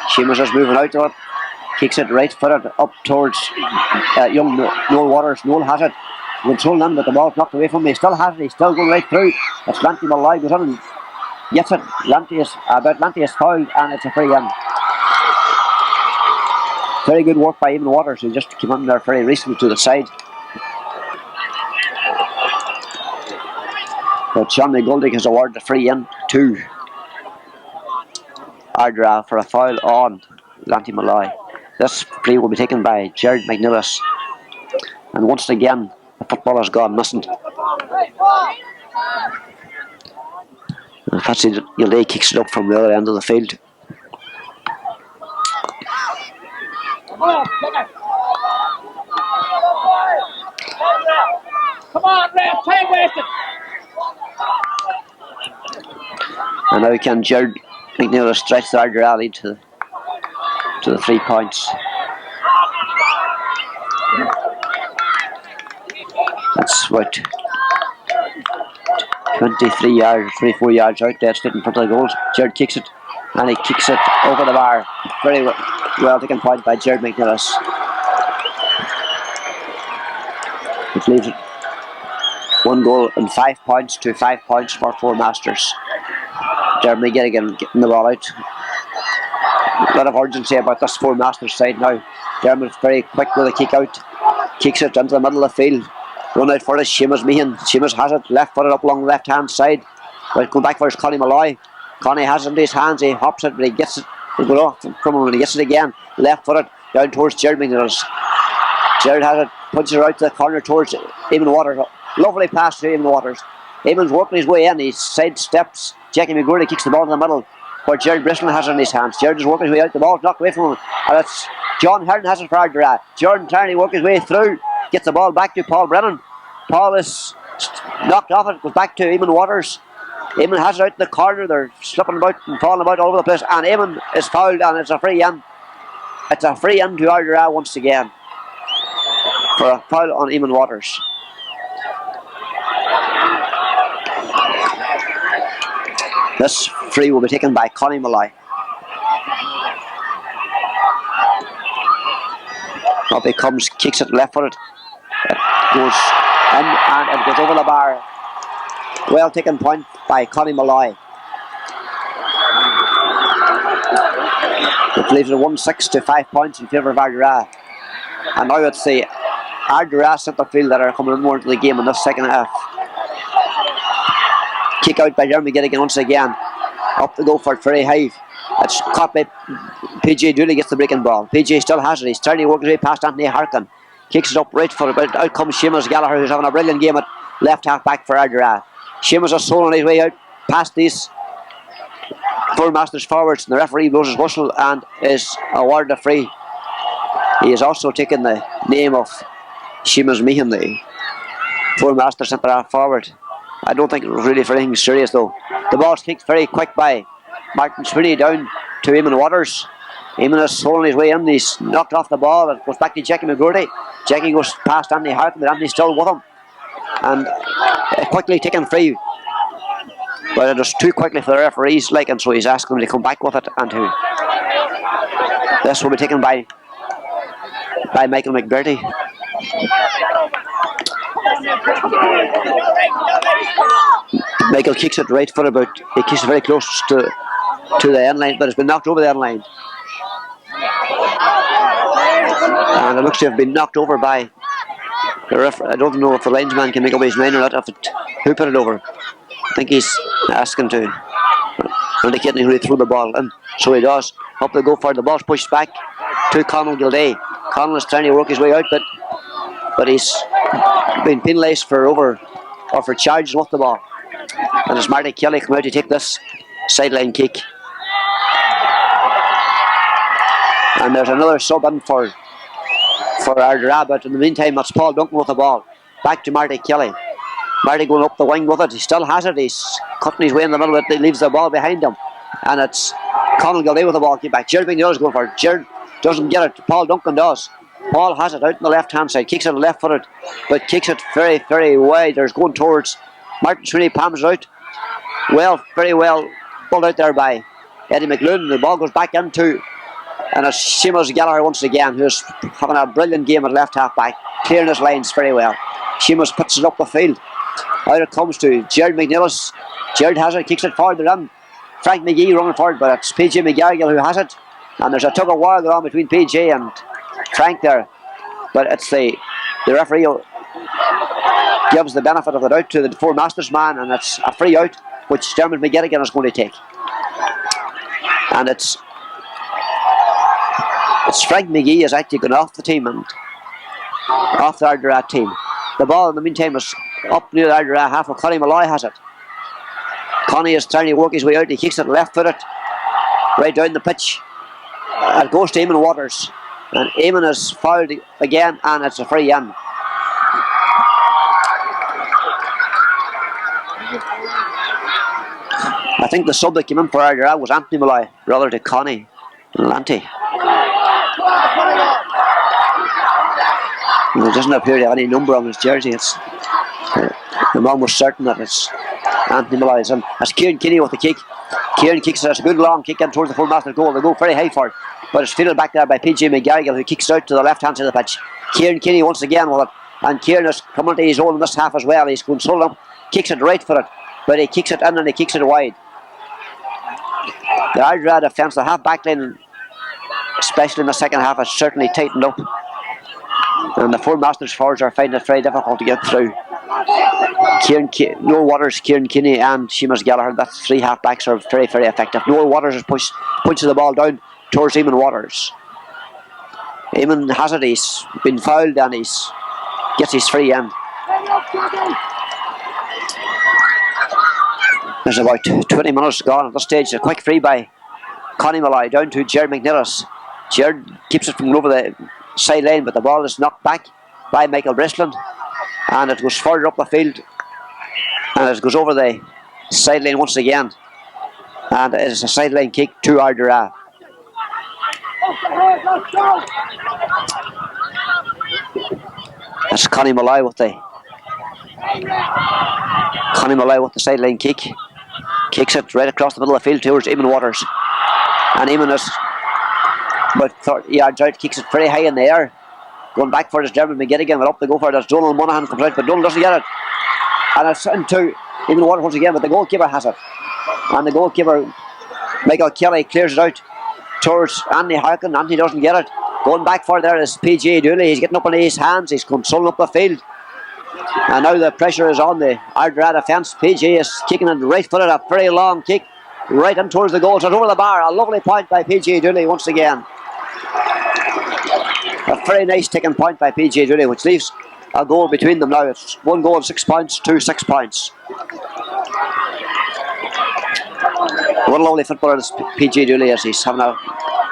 Seamus is moving out to it. Kicks it right footed up towards young Noel Waters. Noel has it. Controlling in, but the ball's knocked away from him. He still has it. He's still going right through. It's Lanty Malloy goes on and gets it. Lanty is fouled, and it's a free in. Very good work by Eamon Waters, who just came in there very recently to the side. But Sean McGoldrick has awarded a free in to Ardara for a foul on Lanty Malloy. This play will be taken by Jared McNillis. And once again, the football has gone missing. Patsy Gilday kicks it up from the other end of the field. Come on, ref, time wasted. And now can Jared McNillis stretch the Ardara lead to the 3 points. That's what 23 yards, 24 yards out there, straight in front of the goals. Jared kicks it, and he kicks it over the bar. Very well taken point by Jared McNillis. It leaves it 1 goal and 5 points to 5 points for Four Masters. Jeremy getting the ball out. A lot of urgency about this Four Masters side now. Jeremy's very quick with a kick out. Kicks it into the middle of the field. Run out for it, Seamus Meehan. Seamus has it, left footed up along the left hand side. But going back for his Connie Malloy. Connie has it in his hands, he hops it, but he gets it. He'll go off from him and he gets it again. Left footed down towards Jared McNillis. Jared has it, punches it out to the corner towards Eamon Waters. Lovely pass to Eamon Waters. Eamon's working his way in, he sidesteps. Jackie McGoldrick kicks the ball in the middle, where Jared Bristol has it in his hands. Jared is working his way out, the ball's knocked away from him, and it's John Hearn has it for Ardara. Jordan trying to work his way through, gets the ball back to Paul Brennan. Paul is knocked off it, goes back to Eamon Waters. Eamon has it out in the corner. They're slipping about and falling about all over the place. And Eamon is fouled, and it's a free in. It's a free in to Ardara once again for a foul on Eamon Waters. This free will be taken by Connie Malloy. Up he comes, kicks it left footed. It goes in and it goes over the bar. Well taken point by Connie Malloy. It leaves it 1-6 to 5 points in favour of Ardara. And now it's the Ardara centre field that are coming more into the game in this second half. Kick out by Jeremy Gilligan once again. Up to go for it, very high. It's caught by PJ Dooley, gets the breaking ball. PJ still has it. He's trying to work his way past Anthony Harkin. Kicks it up right for it, but out comes Seamus Gallagher, who's having a brilliant game at left half back for Ardara. Seamus is sold on his way out past these four Masters forwards, and the referee blows his whistle and is awarded a free. He has also taken the name of Seamus Meehan, the four Master centre half forward. I don't think it was really for anything serious though. The ball's kicked very quick by Martin Sweeney down to Eamon Waters. Eamon is sold on his way in. He's knocked off the ball. It goes back to Jackie McGoldrick. Jackie goes past Anthony Harkin, but Anthony's still with him. And quickly taken free. But it was too quickly for the referees, and so he's asking them to come back with it. And this will be taken by Michael McBurdy. Michael kicks it right footed, but he kicks it very close to the end line, but it's been knocked over the end line. And it looks to have been knocked over by the referee. I don't know if the linesman can make up his mind or not. Who put it over? I think he's asking to indicating who he threw the ball in. So he does. Up they go for it. The ball's pushed back to Conall Gilday. Conall is trying to work his way out, but he's been penalised for charges with the ball. And it's Marty Kelly come out to take this sideline kick. And there's another sub in for Ardara, but in the meantime it's Paul Duncan with the ball. Back to Marty Kelly. Marty going up the wing with it. He still has it. He's cutting his way in the middle of it. He leaves the ball behind him. And it's Conall Gilday with the ball. Keep back. Jared McNeil is going for it. Jared doesn't get it. Paul Duncan does. Paul has it out on the left hand side. Kicks it left footed, but kicks it very, very wide. There's going towards Martin Sweeney. Palms it out. Well, very well pulled out there by Eddie McLoone. The ball goes back into, and it's Seamus Gallagher once again, who's having a brilliant game at left half back, clearing his lines very well. Seamus puts it up the field. Out it comes to Jared McNeilis. Jared has it, kicks it further in. Frank McGee running forward, but it's PJ McGarrigle who has it. And there's a tug of war going on between PJ and Frank there. But it's the referee gives the benefit of the doubt to the four Masters man, and it's a free out, which Dermot McGettigan is going to take. And it's Frank McGee is actually going off the team and off the Ardara team. The ball in the meantime is up near the Ardara half, of Connie Malloy has it. Connie is trying to work his way out. He kicks it left footed right down the pitch. It goes to Eamon Waters, and Eamon is fouled again, and it's a free in. I think the sub that came in for Ardara was Anthony Malloy, brother to Connie Lanty. There doesn't appear to have any number on his jersey. I'm almost certain that it's Anthony Malloy. And that's Kieran Keeney with the kick. Kieran kicks it. It's a good long kick in towards the full Master goal. They go very high for it, but it's fielded back there by PJ McGarrigle, who kicks out to the left hand side of the pitch. Kieran Keeney once again with it, and Kieran is coming to his own in this half as well. He's going solo up, kicks it right for it, but he kicks it in and he kicks it wide. The Ardara defence, the half back line, especially in the second half, has certainly tightened up, and the four Masters forwards are finding it very difficult to get through. Noel Waters, Kieran Keeney and Seamus Gallagher, that's three half backs, are very, very effective. Noel Waters has pushes the ball down towards Eamon Waters. Eamon has it, he's been fouled and gets his free in. There's about 20 minutes gone at this stage. A quick free by Connie Malloy down to Jared McNeilis. Jared keeps it from over the sideline, but the ball is knocked back by Michael Brisland, and it goes further up the field, and it goes over the Sideline once again. And it is a sideline kick to Ardara. That's Connie Malloy with the sideline kick. Kicks it right across the middle of the field towards Eamon Waters. And Eamon is about 30 yards out, kicks it very high in the air. Going back for it is Dermot McGettigan, but up they go for it as Donald Monaghan comes out, but Donald doesn't get it. And it's into Eamon Waters once again, but the goalkeeper has it. And the goalkeeper, Michael Kelly, clears it out towards Anthony Harkin. Anthony doesn't get it. Going back for it there is PJ Dooley. He's getting up on his hands, he's controlling up the field. And now the pressure is on the Ardara defence. PJ is kicking it right footed, a very long kick right in towards the goal. So over the bar, a lovely point by PJ Dooley once again. A very nice taking point by PJ Dooley, which leaves a goal between them now. It's 1 goal and 6 points, 2 6 points. What a lovely footballer this PJ Dooley is. He's having a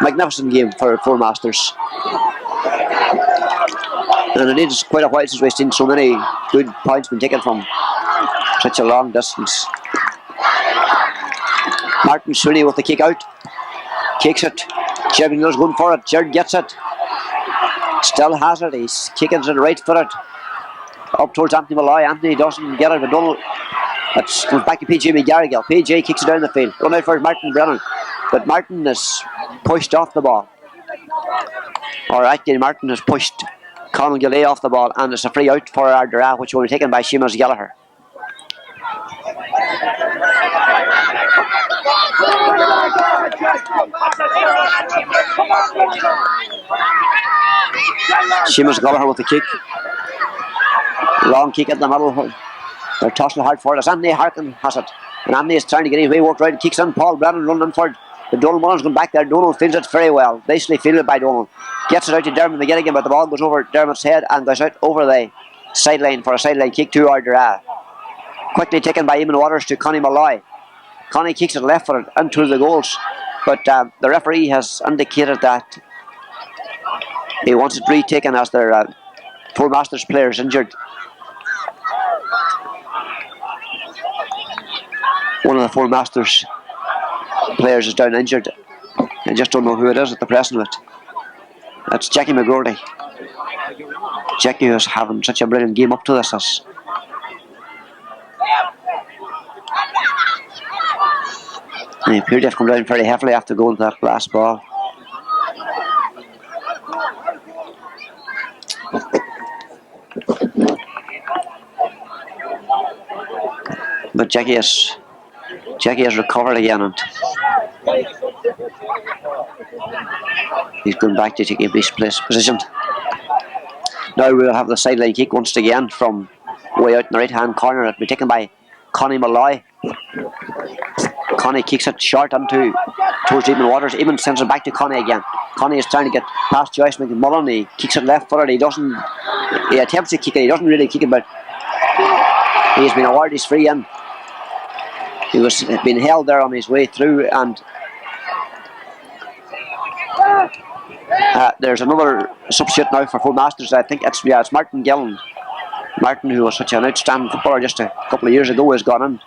magnificent game for Four Masters. And it is quite a while since we've seen so many good points being taken from such a long distance. Martin Sweeney with the kick out. Kicks it. Jerry Miller's going for it. Jared gets it. Still has it. He's kicking it right footed. Up towards Anthony Malloy. Anthony doesn't get it, but Donald. It goes back to PJ McGarrigle. PJ kicks it down the field. Run out for Martin Brennan. But Martin is pushed off the ball. Or actually, Martin has pushed Conal Gilley off the ball, and it's a free out for Ardara, which will be taken by Seamus Gallagher. Seamus Gallagher with the kick. Long kick at the middle. They're tossing hard for it as Anthony Harkin has it. And Anthony is trying to get his way worked right. Kicks in. Paul Brennan running for it. But Donald Mullins going back there. Donald fields it very well. Nicely fielded by Donald. Gets it out to Dermot McGettigan, but the ball goes over Dermot's head and goes out over the sideline for a sideline kick to Ardara. Quickly taken by Eamon Waters to Connie Malloy. Connie kicks it left footed into the goals. But the referee has indicated that he wants it retaken as their Four Masters players injured. One of the Four Masters players is down injured. I just don't know who it is at the present of it. That's Jackie McGoldrick. Jackie is having such a brilliant game up to this. He appeared to have come down very heavily after going to that last ball. But Jackie has recovered again, and he's going back to take his position. Now we'll have the sideline kick once again from way out in the right hand corner. It'll be taken by Connie Malloy. Connie kicks it short into towards Eamon Waters. Eamon sends it back to Connie again. Connie is trying to get past Joyce McMullen. He kicks it left footed. He attempts to kick it. He doesn't really kick it, but he's been awarded his free in. He was being held there on his way through, and there's another substitute now for Four Masters. I think it's Martin Gillen. Martin, who was such an outstanding footballer just a couple of years ago, has gone in.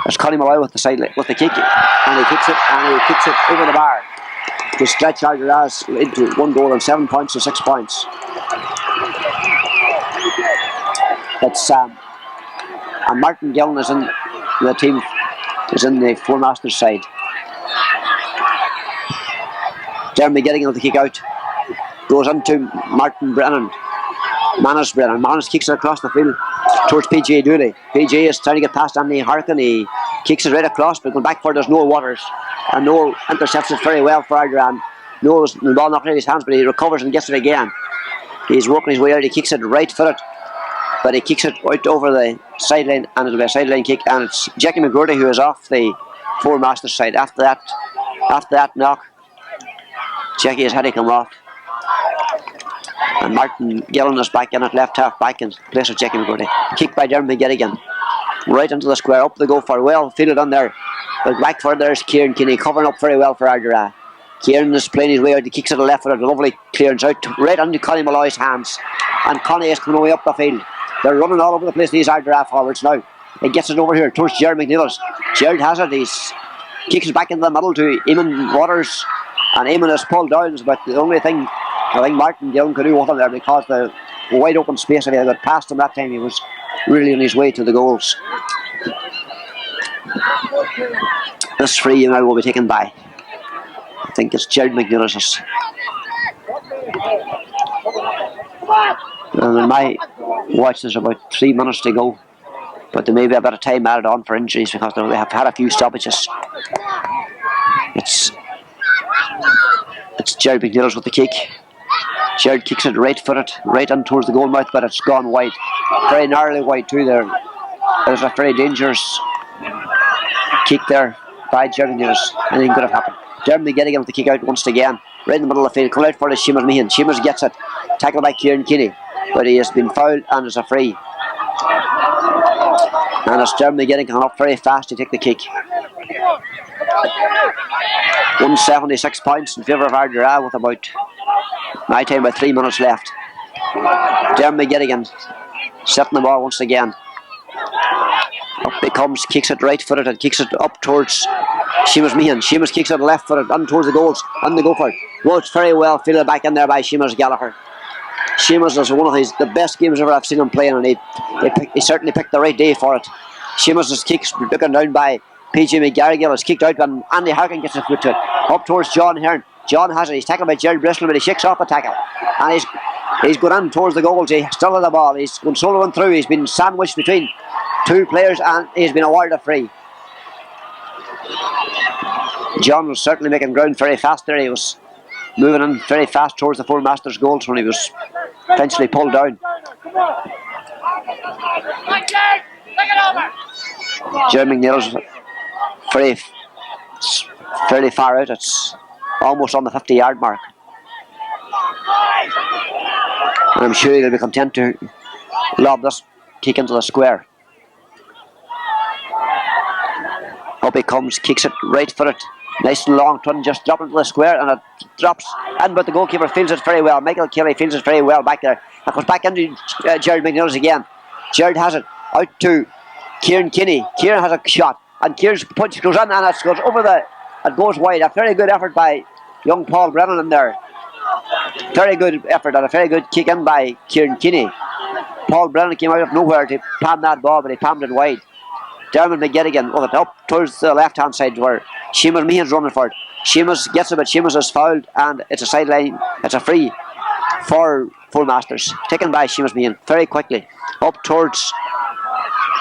There's Connie Malloy with the kick, and he kicks it over the bar to stretch Ardara's into 1 goal and 7 points to 6 points. It's and Martin Gillen is in the team, is in the Four Masters side. Jeremy getting the kick out, goes into Martin Brennan. Manus Brennan. Manus kicks it across the field towards PJ Dooley. PJ is trying to get past Anthony Harkin. He kicks it right across, but going back for there's Noel Waters. And Noel intercepts it very well for Ardara. Noel's the ball knocked out of his hands, but he recovers and gets it again. He's working his way out. He kicks it right footed, but he kicks it right over the sideline, and it'll be a sideline kick. And it's Jackie McGoldrick who is off the Four Masters side. After that knock, Jackie has had to come off. And Martin Gillen is back in at left half back in place of Jackie McGoldrick. Kick by Dermot McGettigan. Right into the square, up they go for well, fielded on there. But back for there's Kieran Keeney covering up very well for Ardara. Kieran is playing his way out, he kicks it to the left for a lovely clearance out right into Connie Malloy's hands. And Connie is coming away up the field. They're running all over the place, these Ardara forwards now. He gets it over here towards Jared McNeill. Jared has it. He kicks it back into the middle to Eamon Waters, and Eamon is pulled down. But the only thing I think Martin Gillen could do with him there, because the wide open space, if he had got past him that time, he was really on his way to the goals. This free now will be taken by, I think it's Jared McNeill. And in my watch, there's about 3 minutes to go, but there may be a bit of time added on for injuries because they have had a few stoppages. It's Jared McNeill with the kick. Jared kicks it right footed, right in towards the goal mouth, but it's gone wide. Very narrowly wide too there. There's a very dangerous kick there by Jared McNeill. Anything could have happened. Dermot getting him to kick out once again. Right in the middle of the field. Come out for the Seamus Meehan. Seamus gets it. Tackled by Kieran Keeney. But he has been fouled and is a free. And it's Dermot getting coming up very fast to take the kick. 176 points in favour of Ardara with about my time by 3 minutes left. Dermot Gettigan setting the ball once again. Up he comes, kicks it right footed and kicks it up towards Seamus Meehan. Seamus kicks it left footed on towards the goals. On the go for it. Works very well, fielded back in there by Seamus Gallagher. Seamus is one of the best games ever I've seen him playing, and he certainly picked the right day for it. Seamus' kicks looking down by PJ McGarrigle. Is kicked out when Andy Harkin gets a foot to it. Up towards John Hearn. John has it. He's tackled by Gerald Bristol, but he shakes off the tackle. And he's going in towards the goals. He's still on the ball. He's going soloing through. He's been sandwiched between two players and he's been awarded a free. John was certainly making ground very fast there. He was moving in very fast towards the Four Masters goals when he was eventually pulled down. Jerry McNeil's fairly far out. It's almost on the 50-yard mark. And I'm sure he'll be content to lob this kick into the square. Up he comes, kicks it right footed. Nice and long, turn, just drop into the square, and it drops in, but the goalkeeper fields it very well. Michael Kelly fields it very well back there. It goes back into Jared McNeil's again. Jared has it out to Kieran Keeney. Kieran has a shot, and Kieran's punch goes in, and it goes over it goes wide. A very good effort by young Paul Brennan in there. Very good effort and a very good kick in by Kieran Keeney. Paul Brennan came out of nowhere to palm that ball, but he palmed it wide. Dermot McGettigan with it up towards the left hand side where Seamus Meehan's running for it. Seamus gets it, but Seamus is fouled, and it's a sideline. It's a free for Four Masters, taken by Seamus Meehan very quickly up towards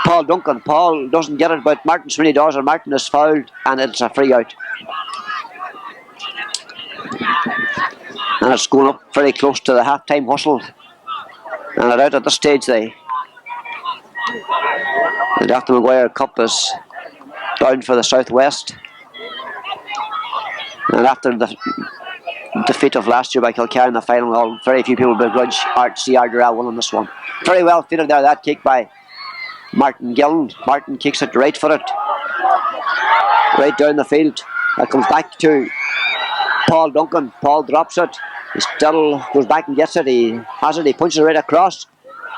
Paul Duncan. Paul doesn't get it, but Martin Sweeney does, and Martin is fouled, and it's a free out. And it's going up very close to the half-time whistle, and out at this stage the Dr. Maguire Cup is down for the Southwest. And after the defeat of last year by Kilcar in the final, very few people begrudge see Ardara winning this one. Very well fielded there, that kick by Martin Gillen. Martin kicks it right footed, right down the field. It comes back to Paul Duncan. Paul drops it. He still goes back and gets it. He has it. He punches it right across.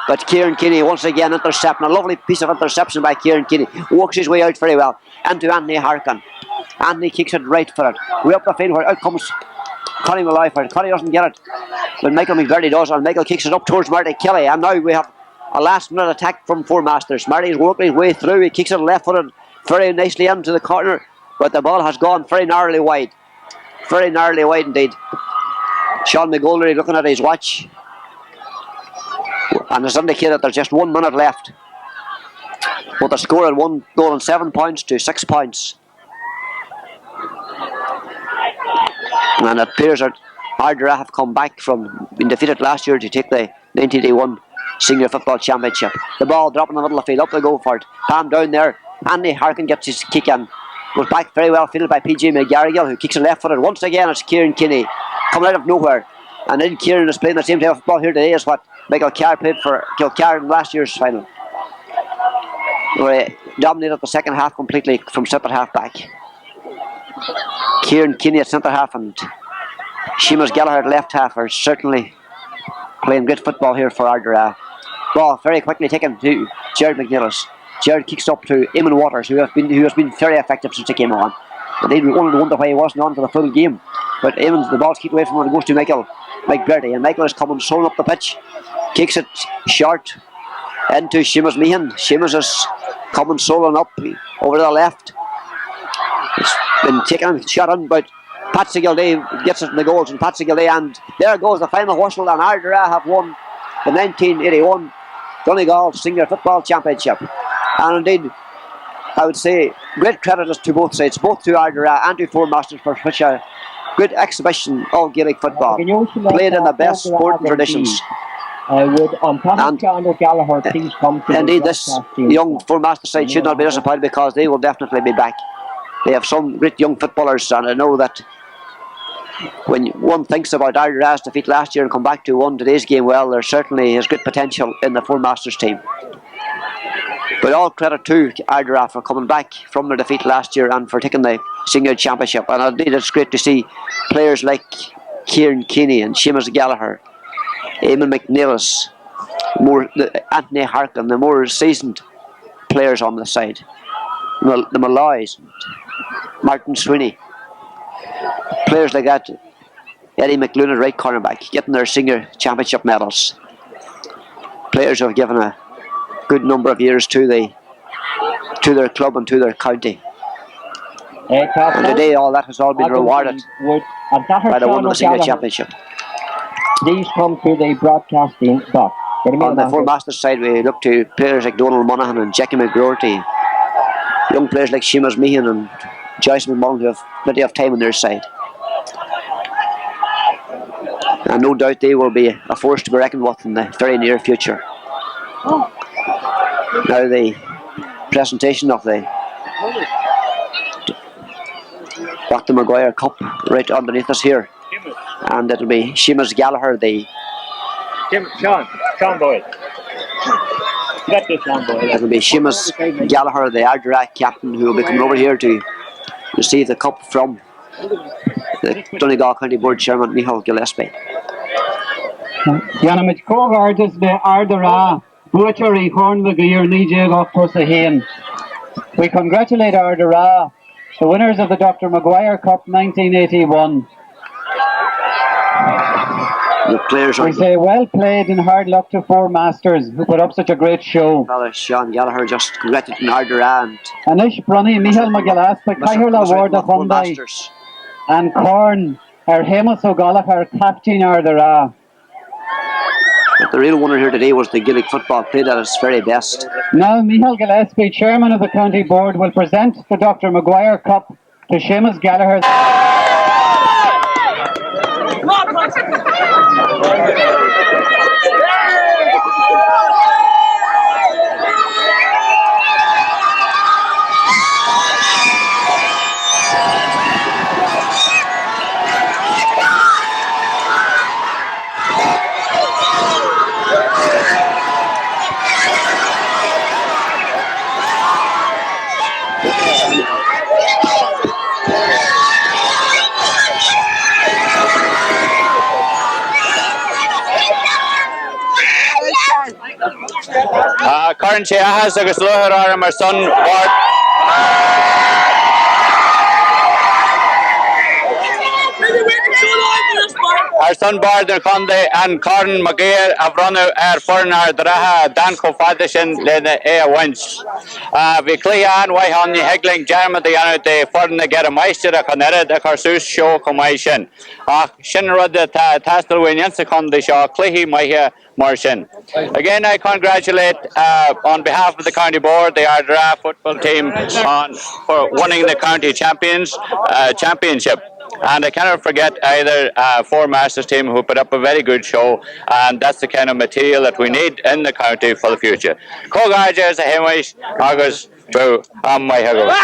But Kieran Keeney once again intercepting. A lovely piece of interception by Kieran Keeney. Works his way out very well into Anthony Harkin. Anthony kicks it right for it. Way up the field where out comes Connie Malloy for it. Connie doesn't get it, but Michael McVerdy does, and Michael kicks it up towards Marty Kelly. And now we have a last minute attack from Four Masters. Marty's working his way through. He kicks it left footed very nicely into the corner, but the ball has gone very narrowly wide. Very narrowly wide indeed. Sean McGoldrick looking at his watch, and it's indicated there's just 1 minute left, with a score of 1 goal and 7 points to 6 points. And it appears that Ardara have come back from being defeated last year to take the 1981 Senior Football Championship. The ball dropping in the middle of the field, up they go for it. Palm down there. Andy Harkin gets his kick in. Goes back very well fielded by PJ McGarrigle, who kicks it left footed. Once again it's Kieran Keeney coming out of nowhere. And then Kieran is playing the same type of football here today as what Michael Carr played for Kilcar in last year's final, where he dominated the second half completely from centre half back. Kieran Keeney at centre half and Seamus Gallagher at left half are certainly playing good football here for Ardara. Ball very quickly taken to Jared McNeill. Jared kicks up to Eamon Waters, who has been very effective since he came on. And they wonder why he wasn't on for the full game. But Eamon's, the ball's kicked away from him and goes to Michael McGoldrick, and Michael is coming strolling up the pitch. Kicks it short into Seamus Meehan. Seamus is coming strolling up over to the left. It's been taken shot on, but Patsy Gildea gets it in the goals, and Patsy Gildea, and there goes the final whistle, and Ardara have won the 1981 Donegal Senior Football Championship. And indeed, I would say great credit to both sides, both to Ardara and to Four Masters, for such a good exhibition of Gaelic football, played in the best sporting traditions. Would Convoy Gallagher please come to indeed, this young Four Masters side should not be disappointed, because they will definitely be back. They have some great young footballers, and I know that when one thinks about Ardara's defeat last year and come back to one today's game, well, there certainly is good potential in the Four Masters team. But all credit to Ardara for coming back from their defeat last year and for taking the senior championship. And indeed, it's great to see players like Kieran Keeney and Seamus Gallagher, Eamon McNeilis, Anthony Harkin, the more seasoned players on the side, the Malloys, Martin Sweeney, players like that, Eddie McLoone at right cornerback, getting their senior championship medals. Players who have given a good number of years to their club and to their county. And today all that has all been rewarded by the winning of the senior championship. These come to the broadcasting box. On the Four Masters side, we look to players like Donald Monaghan and Jackie McGroarty, young players like Seamus Meehan and Joyce McMullen, who have plenty of time on their side. And no doubt they will be a force to be reckoned with in the very near future. Now the presentation of the Dr. Maguire Cup right underneath us here. And it'll be Seamus Gallagher, Sean Boyle. Get this, Sean Boyle. It'll be Seamus Gallagher, the Ardara captain, who will be coming over here to receive the cup from the Donegal County Board Chairman Michael Gillespie. Yanamich Cogard is the Ardara, Butchery, Horn McGear, Nijag, Pusahin. We congratulate Ardara, the winners of the Dr. Maguire Cup 1981. The players we say well played and hard luck to Four Masters, who put up such a great show. Father Sean Gallagher just congratulating Ardara and Anish Brunny, Michael McGillaspe, Cahill Award of Hyundai, and Corn, our Hemus O'Gallagher, our Captain Ardara. But the real winner here today was the Gaelic football, played at its very best. Now Michael Gillespie, Chairman of the County Board, will present the Dr. Maguire Cup to Seamus Gallagher. Current has agus Lifford mar son Bart. Our son Bard Convoy and Corn McGear have run out for Ardara Dan Cofadishin Lena A Winch. We clear on why on the Hegling German the foreign get a meister a conera the Carsus show commission. Shinrod the Tastel Williams on the show Clehy my Martian. Again, I congratulate on behalf of the county board the Ardara football team for winning the county championship. And I cannot forget either Four Masters team who put up a very good show, and that's the kind of material that we need in the county for the future. Cogarja is a Hamish, August, Boo, and my Hugger.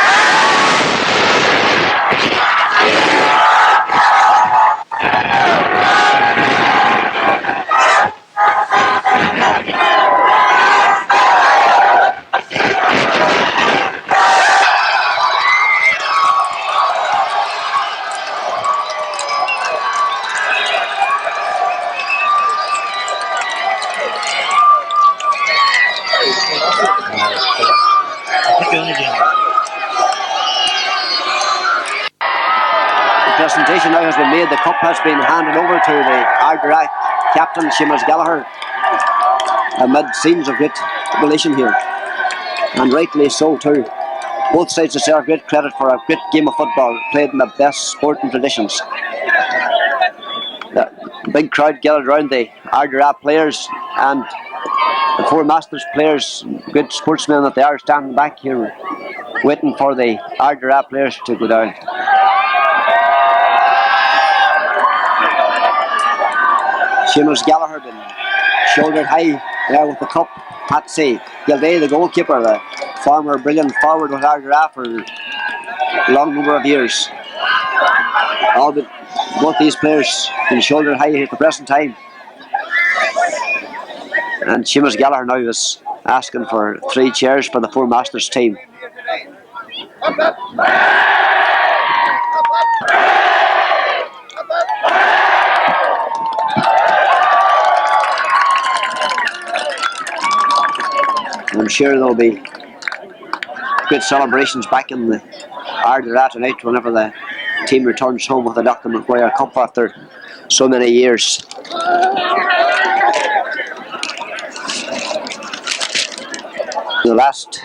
the cup has been handed over to the Ardara captain, Seamus Gallagher, amid scenes of great jubilation here. And rightly so too. Both sides deserve great credit for a great game of football played in the best sporting traditions. The big crowd gathered around the Ardara players, and the Four Masters players, good sportsmen that they are, standing back here waiting for the Ardara players to go down. Seamus Gallagher been shouldered high there with the cup. Patsy Gilday, the goalkeeper, the former brilliant forward with Ardara for a long number of years. All but both these players been shouldered high at the present time. And Seamus Gallagher now is asking for 3 chairs for the Four Masters team. I'm sure there'll be good celebrations back in the Ardara tonight whenever the team returns home with the Dr. McGuire Cup after so many years. The last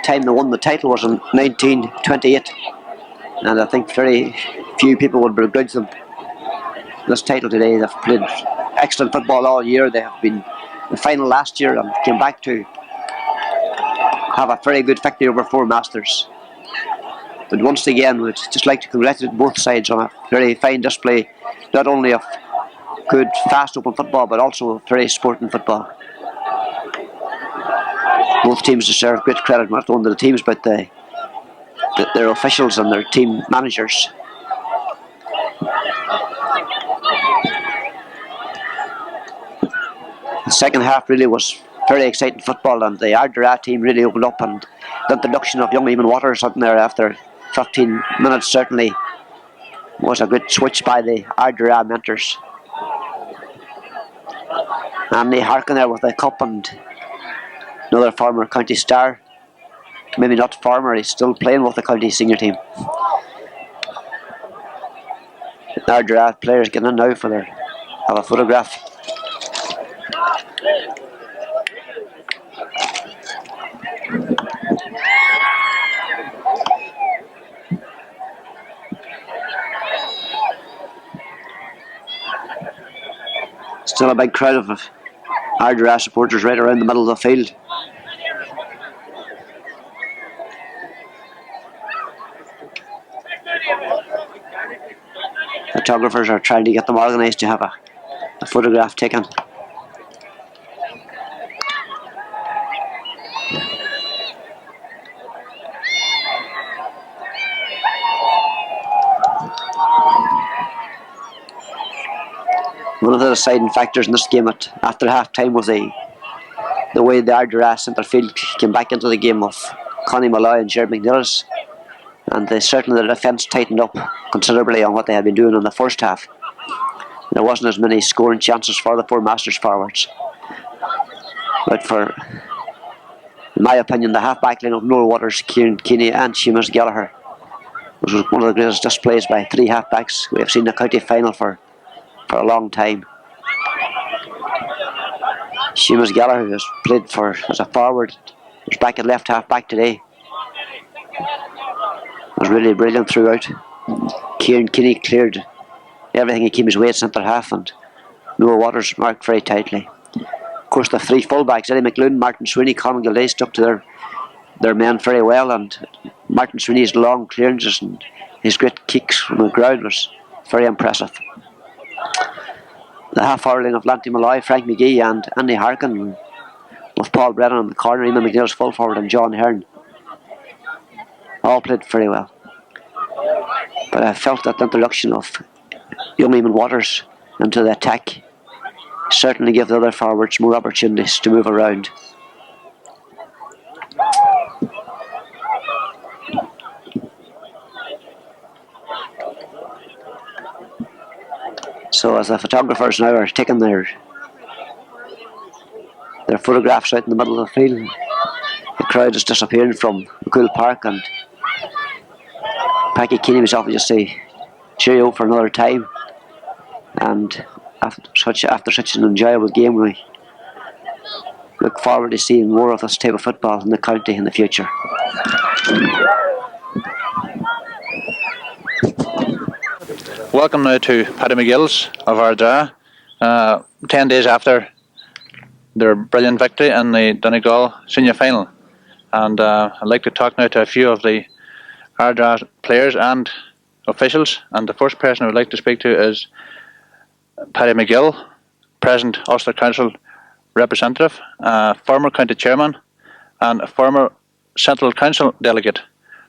time they won the title was in 1928, and I think very few people would begrudge them this title today. They've played excellent football all year. They have been in the final last year and came back to have a very good victory over Four Masters. But once again, we'd just like to congratulate both sides on a very fine display, not only of good, fast, open football, but also very sporting football. Both teams deserve great credit, not only the teams, but their officials and their team managers. The second half really was very exciting football, and the Ardara team really opened up, and the introduction of young Eamon Waters on there after 15 minutes certainly was a good switch by the Ardara mentors. Andy Harkin there with the cup, and another former county star. Maybe not former, he's still playing with the county senior team. The Ardara players getting in now for have a photograph. Still a big crowd of Ardara supporters right around the middle of the field. Photographers are trying to get them organised to have a photograph taken. One of the deciding factors in this game after half time was the way the Ardara centre field came back into the game of Connie Malloy and Jared McNillis, and certainly the defence tightened up considerably on what they had been doing in the first half. There wasn't as many scoring chances for the Four Masters forwards, but in my opinion, the half-back line of Noel Waters, Kieran Keeney and Seamus Gallagher was one of the greatest displays by 3 half-backs we have seen in the county final for a long time. Seamus Gallagher, has played as a forward, was back at left half-back today, was really brilliant throughout. Kieran Keeney cleared everything, he came his way at centre half, and Noah Waters marked very tightly. Of course, the 3 full-backs, Eddie McLoone, Martin Sweeney, Conor Gilday, stuck to their men very well, and Martin Sweeney's long clearances and his great kicks from the ground was very impressive. The half-hour line of Lanty Malloy, Frank McGee and Andy Harkin, with Paul Brennan in the corner, Eamon McNeil's full forward and John Hearn, all played very well. But I felt that the introduction of young Eamon Waters into the attack certainly gave the other forwards more opportunities to move around. So as the photographers now are taking their photographs out in the middle of the field, the crowd is disappearing from McCool Park, and Packie Keeney was off just say cheerio for another time. and after such an enjoyable game, we look forward to seeing more of this type of football in the county in the future. Welcome now to Paddy McGill's of Ardara, 10 days after their brilliant victory in the Donegal senior final. And I'd like to talk now to a few of the Ardara players and officials. And the first person I would like to speak to is Paddy McGill, present Ulster Council representative, former county chairman, and a former Central Council delegate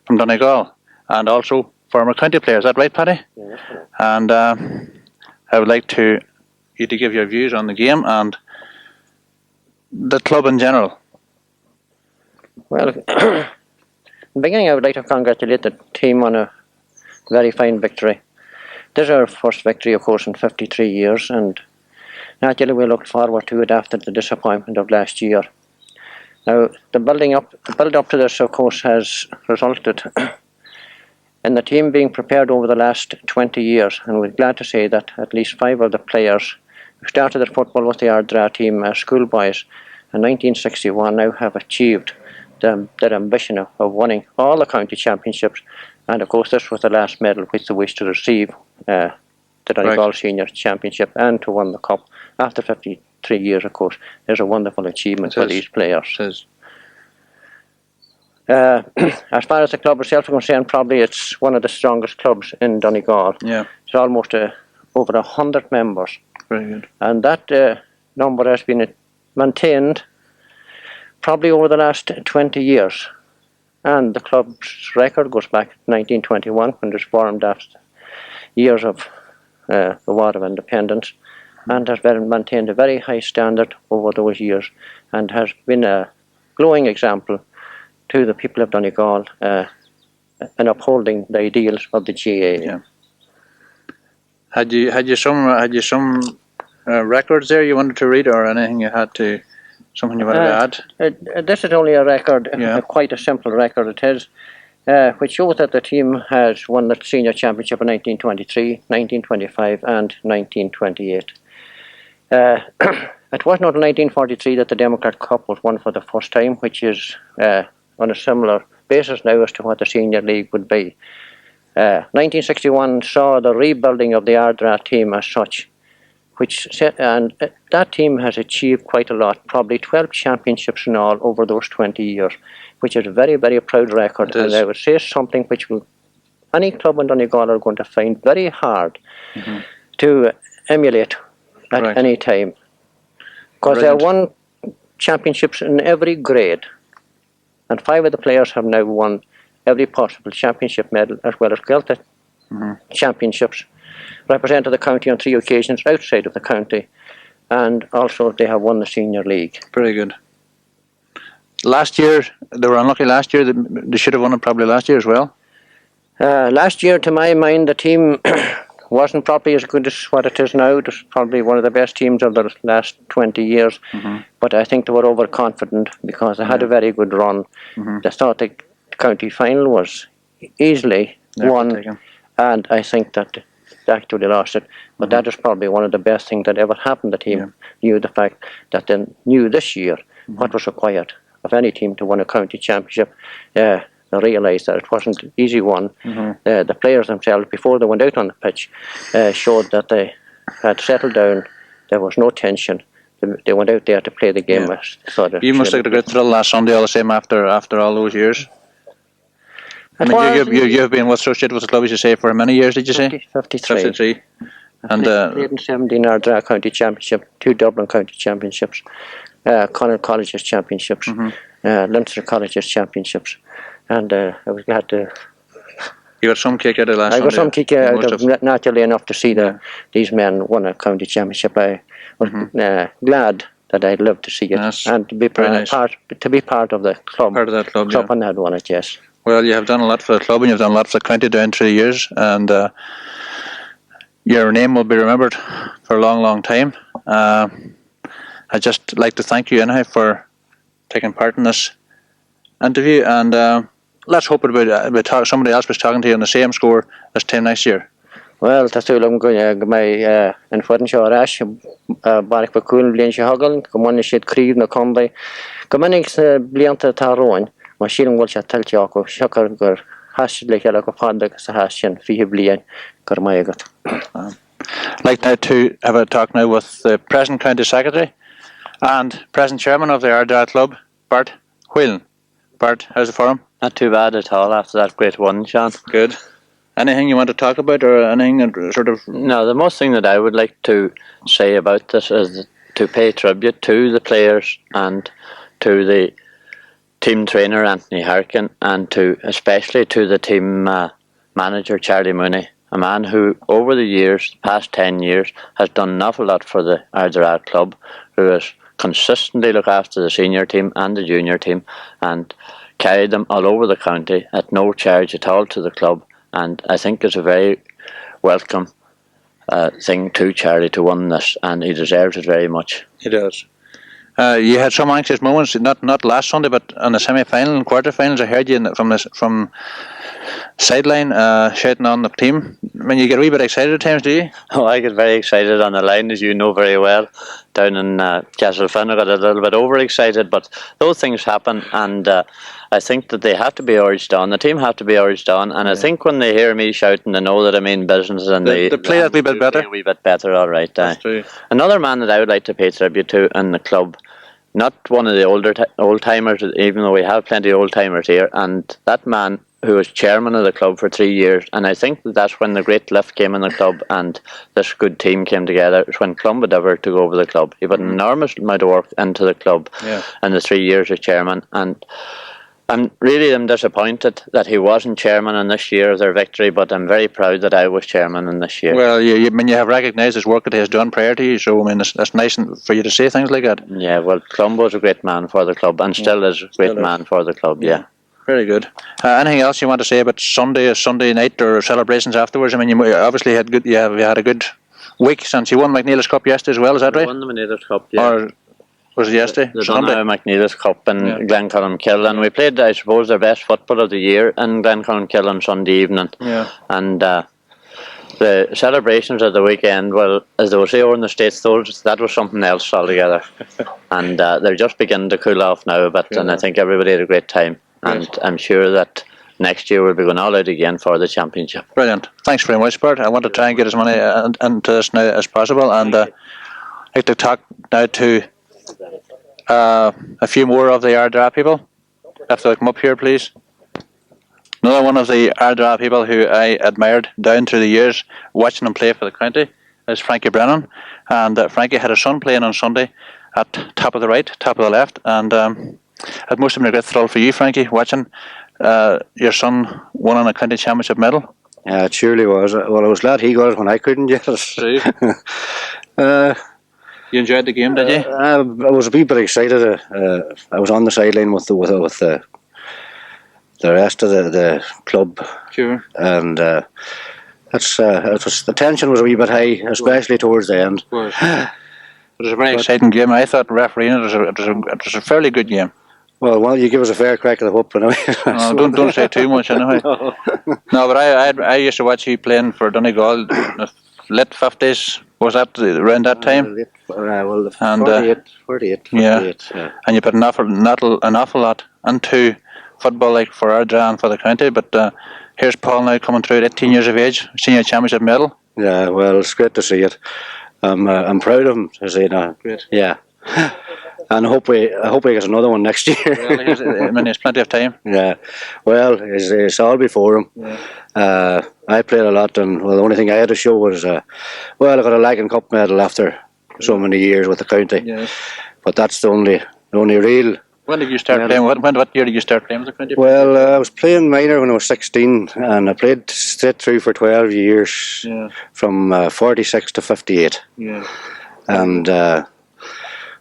from Donegal, and also former county player. Is that right, Paddy? Yeah, that's right. And I would like you to give your views on the game and the club in general. Well, in the beginning I would like to congratulate the team on a very fine victory. This is our first victory, of course, in 53 years, and naturally we looked forward to it after the disappointment of last year. Now, the build up to this, of course, has resulted in the team being prepared over the last 20 years, and we're glad to say that at least 5 of the players who started their football with the Ardara team as schoolboys in 1961 now have achieved their ambition of winning all the county championships, and of course this was the last medal which they wish to receive, the Donegal Senior Championship, and to win the cup after 53 years, of course, is a wonderful achievement for these players. As far as the club itself is concerned, probably it's one of the strongest clubs in Donegal. Yeah. It's almost over 100 members. Very good. And that number has been maintained probably over the last 20 years. And the club's record goes back to 1921, when it was formed after years of the War of Independence, and has maintained a very high standard over those years, and has been a glowing example to the people of Donegal in upholding the ideals of the GAA. Yeah. Had you some records there you wanted to read, or anything you had to, something you wanted to add? This is only a record, quite a simple record it is, which shows that the team has won the senior championship in 1923, 1925 and 1928. It was not in 1943 that the Democrat Cup was won for the first time, which is on a similar basis now as to what the Senior League would be. 1961 saw the rebuilding of the Ardara team as such, and that team has achieved quite a lot, probably 12 championships in all over those 20 years, which is a very, very proud record. And I would say something which any club in Donegal are going to find very hard to emulate at any time. Because they won championships in every grade, and 5 of the players have now won every possible championship medal, as well as Gaeltacht championships, represented the county on 3 occasions outside of the county, and also they have won the Senior League. Very good. Last year, they were unlucky last year. They should have won it probably last year as well. Last year, to my mind, the team wasn't probably as good as what it is now. It was probably one of the best teams of the last 20 years. But I think they were overconfident because they had a very good run. They thought the county final was easily won, and I think that they actually lost it. But that is probably one of the best things that ever happened. The team knew the fact that they knew this year what was required of any team to win a county championship. They realised that it wasn't an easy one. The players themselves, before they went out on the pitch, showed that they had settled down. There was no tension. They went out there to play the game. You must have got a great thrill last Sunday all the same after all those years. I mean, you've been associated with the club, as you say, for many years, did you say? 53. And played in 17 Ardara County Championship, 2 Dublin County Championships, Connaught Colleges Championships, Leinster Colleges Championships. And I was glad to... You got some kick out of last Sunday? I got some kick out of, naturally enough, to see these men win a county championship. I was glad that I'd love to see it, and to be part of the club. Part of that club, and had won it, yes. Well, you have done a lot for the club, and you've done a lot for the county down through the years, and your name will be remembered for a long, long time. I'd just like to thank you anyhow for taking part in this interview, and let's hope somebody else was talking to you on the same score this time next year. Well, Tastulum my in Fordenshaw Rash, Barrick Bakul, Blian Shahagal, Common Shit Creed, no Convoy, Commonix Blianta Taroin, Machine Walsh at Teltiaco, Shakar, Hash like a Paddock, Sahashian, Fihiblian, Gormayagot. Like now to have a talk now with the present County Secretary and present Chairman of the Ardara Club, Bart Whelan. Bart, how's it for him? Not too bad at all after that great one, Sean. Good. Anything you want to talk about, or anything sort of? No, the most thing that I would like to say about this is to pay tribute to the players and to the team trainer Anthony Harkin, and especially to the team manager Charlie Mooney, a man who over the years, past 10 years, has done an awful lot for the Ardara Club, who has consistently looked after the senior team and the junior team and carried them all over the county at no charge at all to the club. And I think it's a very welcome thing to Charlie to win this, and he deserves it very much. He does. You had some anxious moments, not last Sunday, but on the semi-final and quarter-finals. I heard you from sideline shouting on the team. I mean, you get a wee bit excited at times, do you? Oh, I get very excited on the line, as you know very well. Down in Castlefin, I got a little bit overexcited, but those things happen, and I think that they have to be urged on. The team have to be urged on, and I think when they hear me shouting, they know that I mean business, and they play a wee bit better. A wee bit better, all right. That's true. Another man that I would like to pay tribute to in the club, not one of the old timers, even though we have plenty of old timers here, and that man who was chairman of the club for 3 years, and I think that's when the great lift came in the club and this good team came together. It's when Clonbadivir took over the club. He put an enormous amount of work into the club in the 3 years as chairman, and I'm disappointed that he wasn't chairman in this year of their victory, but I'm very proud that I was chairman in this year. Well, you have recognised his work that he has done prior to you, so I mean, it's nice for you to say things like that. Yeah, well, Clonbo's a great man for the club, and still is a great man for the club, yeah. Very good. Anything else you want to say about Sunday night or celebrations afterwards? I mean, you obviously had you had a good week since you won McNeil's Cup yesterday as well, is that right? Won the McNeil's Cup, yeah. Or was it yesterday? The McNeil's Cup in Glencullen, and we played, I suppose, their best football of the year in Glencullen on Sunday evening. Yeah. And the celebrations of the weekend, well, as they will say over in the States, that was something else altogether. And they're just beginning to cool off now a bit, and I think everybody had a great time. And I'm sure that next year we'll be going all out again for the championship. Brilliant. Thanks very much, Bert. I want to try and get as many into this now as possible, and I'd like to talk now to a few more of the Ardara people. If they'll come up here, please. Another one of the Ardara people who I admired down through the years, watching him play for the county, is Frankie Brennan. And Frankie had a son playing on Sunday at top of the right, top of the left, and it must have been a great thrill for you, Frankie, watching your son win on a county championship medal. Yeah, it surely was. Well, I was glad he got it when I couldn't get it. You enjoyed the game, did you? I was a wee bit excited. I was on the sideline with the rest of the club. Sure. And it was, the tension was a wee bit high, especially towards the end. Of course. It was a very exciting game. I thought refereeing it was a fairly good game. Well, you give us a fair crack at the whip anyway. No, don't say too much anyway. No, but I used to watch you playing for Donegal, late 50s. Was that around that time? Well, 48. Yeah. And you put an awful lot into football, like for Ardara and for the county. But here's Paul now coming through at 18 years of age, senior championship medal. Yeah, well, it's great to see it. I'm proud of him to say that. Great. Yeah. And I hope we get another one next year. Well, there's plenty of time. Yeah. Well, it's all before him. Yeah. I played a lot, and the only thing I had to show was, I got a Lagan Cup medal after so many years with the county. Yes. But that's the only real. When did you start playing? What year did you start playing with the county? Well, I was playing minor when I was 16, and I played straight through for 12 years, from 46 to 58. Yeah. And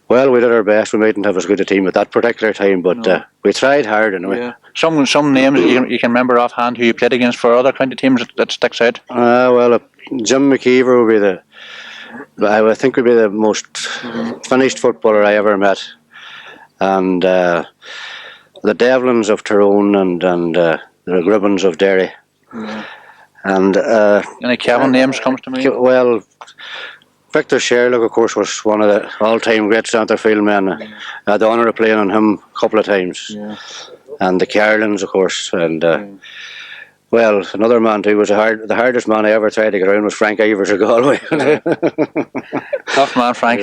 well, we did our best. We mightn't have as good a team at that particular time, but we tried hard anyway. Yeah. Some names you can remember offhand who you played against for other county teams that sticks out. Well, Jim McKeever would be I think would be the most finished footballer I ever met, and the Devlins of Tyrone and the Gribbons of Derry. And any Kevin names comes to me? Well, Victor Sherlock, of course, was one of the all-time great centre field men. I had the honour of playing on him a couple of times. Yeah. And the Carlins, of course, and well, another man too was the hardest man I ever tried to get around was Frank Ivers of Galway. Tough man, Frank.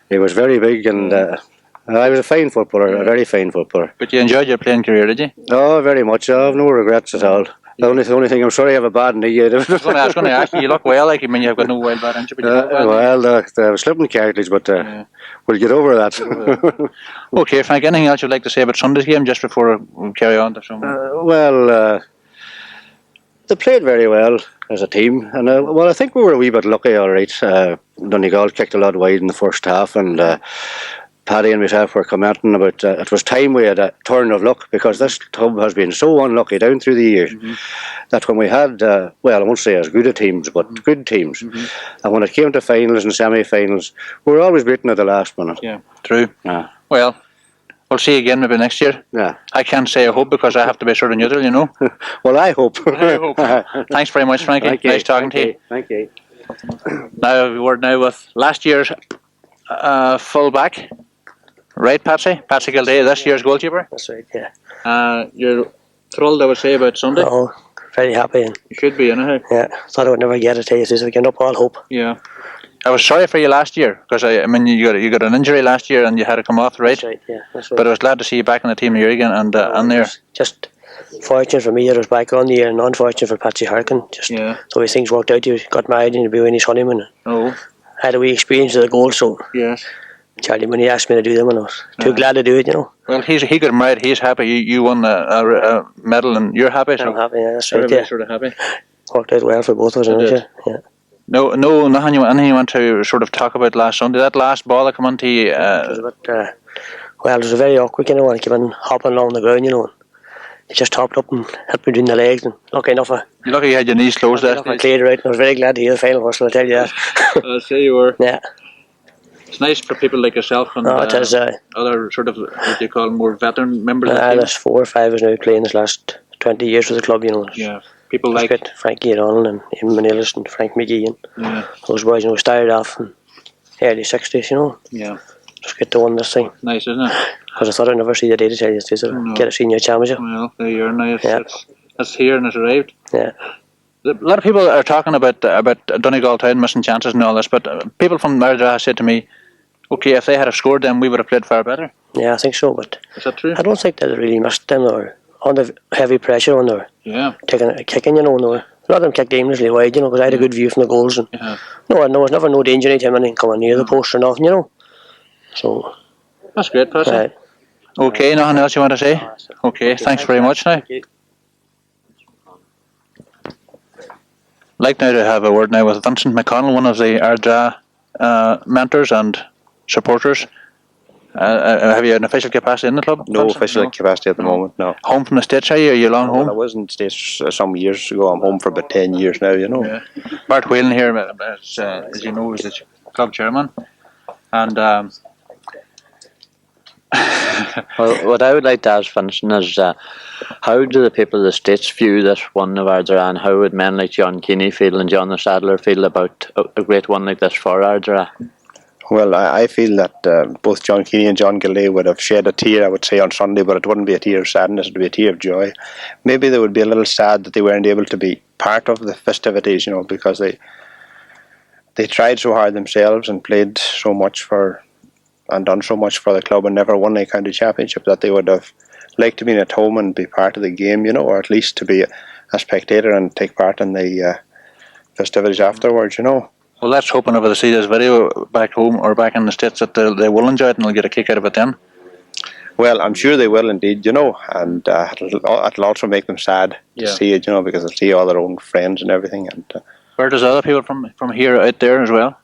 He was very big, and I was a fine footballer, a very fine footballer. But you enjoyed your playing career, did you? Oh, very much. I have no regrets at all. The only thing, I'm sorry I have a bad knee. I was going to ask you, you look well, like, I mean, you've got no wild bad injury. I was slipping cartilage, but we'll get over that. Okay, Frank, anything else you'd like to say about Sunday's game just before we carry on to some? They played very well as a team, and I think we were a wee bit lucky, all right. Donegal kicked a lot wide in the first half, and Paddy and myself were commenting about it was time we had a turn of luck, because this club has been so unlucky down through the years that when we had, I won't say as good a teams, but good teams, and when it came to finals and semi-finals, we were always beaten at the last minute. Yeah, true. Well, we'll see you again maybe next year. Yeah. I can't say I hope, because I have to be sort of neutral, you know. Well, I hope. I hope. Thanks very much, Frankie. Nice talking to you. Thank you. Now we're with last year's full back. Right, Patsy Gildea, this year's goalkeeper. That's right, yeah. You're thrilled, I would say, about Sunday. Oh, very happy. And you should be, anyhow. Yeah, thought I would never get it. This weekend up all hope. Yeah. I was sorry for you last year, because I mean you got an injury last year and you had to come off, right? That's right, yeah. That's right. But I was glad to see you back in the team here again, and there. Just fortunate for me, I was back on the year, and unfortunate for Patsy Harkin. Just the way things worked out. You got married and you be in his honeymoon. Oh. I had a wee experience of the goal, so yes. Charlie, when he asked me to do them, and I was too glad to do it, you know. Well, he got married. He's happy. You won a medal, and you're happy. So I'm happy. Yeah, that's right. Yeah. Sort of happy. Worked out well for both of us, yeah. No, nothing you want to sort of talk about last Sunday. That last ball that came onto you. It was a bit, it was a very awkward, you know, when I came in hopping along the ground, you know. He just hopped up and hit me between the legs, and lucky enough. You're lucky you had your knees closed there. I cleared right, and I was very glad to hear the final whistle, I'll tell you that. I'll say you were. Yeah. It's nice for people like yourself and it is, other sort of, what do you call them, more veteran members of the team. There's 4 or 5 of us now playing this last 20 years with the club, you know. Yeah, people like it. Frankie O'Donnell and Eamon Manilis and Frank McGee and those boys, you know, started off in the early 60s, you know. Yeah. Just get to win this thing. Nice, isn't it? Because I thought I'd never see the day to tell you this, get a senior championship. Well, there you are now. It's here and it's arrived. Yeah. A lot of people are talking about Donegal Town missing chances and all this, but people from Ardara said to me, okay, if they had have scored them, we would have played far better. Yeah, I think so, but is that true? I don't think they really missed them, or under heavy pressure on there. Yeah. Taking a kicking, you know, a lot of them kicked aimlessly wide, you know, because I had a good view from the goals. And there was never no danger anytime anything coming near the post or nothing, you know. So. That's great, Percy. Okay, nothing else you want to say? Okay, thanks very much now. Like now to have a word now with Vincent McConnell, one of the Ardara mentors and supporters. Have you an official capacity in the club? No official capacity at the moment, no. Home from the States, are you? Are you long home? Well, I was in the States some years ago. I'm home for about 10 years now, you know. Yeah. Bart Whelan here, as you know, is the club chairman. And well, what I would like to ask Vincent is how do the people of the States view this one of Ardara, and how would men like John Keeney feel and John the Saddler feel about a great one like this for Ardara? Well, I feel that both John Keeney and John Gilley would have shed a tear, I would say, on Sunday, but it wouldn't be a tear of sadness, it would be a tear of joy. Maybe they would be a little sad that they weren't able to be part of the festivities, you know, because they tried so hard themselves and played so much and done so much for the club and never won a county championship, that they would have liked to be at home and be part of the game, you know, or at least to be a spectator and take part in the festivities afterwards, you know. Well, let's hope whenever they see this video back home or back in the States that they will enjoy it and they'll get a kick out of it then. Well, I'm sure they will indeed, you know, and it'll also make them sad to see it, you know, because they'll see all their own friends and everything. And where does other people from here out there as well?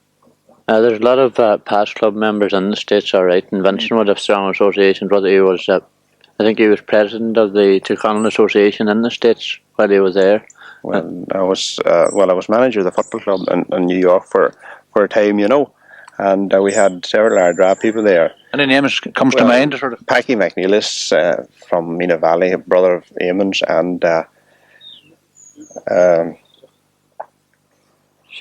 There's a lot of past club members in the States, alright, and Vincent would have strong associations. Whether he was, I think he was president of the Tyrconnell Association in the States while he was there. Well, I was manager of the football club in New York for a time, you know, and we had several Ardara people there. Any names comes to mind? Sort of Packie McNeilis from Mina Valley, a brother of Eamon's, and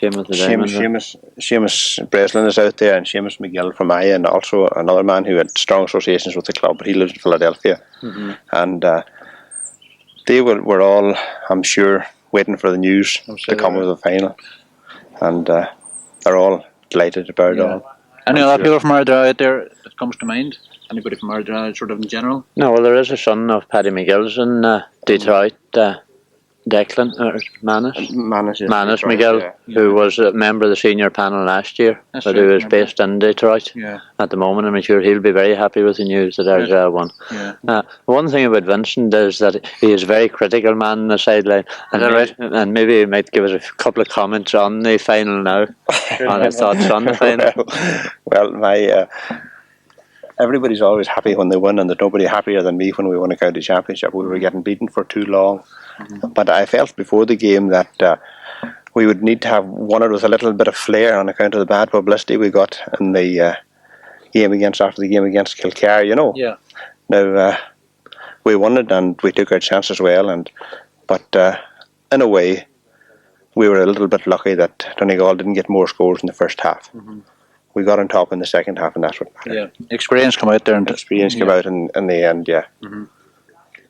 Seamus Breslin is out there, and Seamus McGill from Aya, and also another man who had strong associations with the club, but he lives in Philadelphia. And they were all, I'm sure, waiting for the news to come of the final, and they're all delighted about it all. Any other people from Ardara out there that comes to mind? Anybody from Ardara sort of in general? No, well, there is a son of Paddy McGill's in Detroit, Declan, or Manus McGill, who was a member of the senior panel last year, but who is based in Detroit at the moment. I'm sure he'll be very happy with the news that Ardara won. One thing about Vincent is that he is a very critical man on the sideline, and maybe he might give us a couple of comments on the final now, on his thoughts on the final. Well, everybody's always happy when they win, and there's nobody happier than me when we won a county championship. We were getting beaten for too long. But I felt before the game that we would need to have won it with a little bit of flair on account of the bad publicity we got in the after the game against Kilcar, you know. Yeah. Now we won it and we took our chance as well, but in a way we were a little bit lucky that Donegal didn't get more scores in the first half. We got on top in the second half, and that's what mattered. Yeah, experience came out there, and experience came out in the end. Yeah.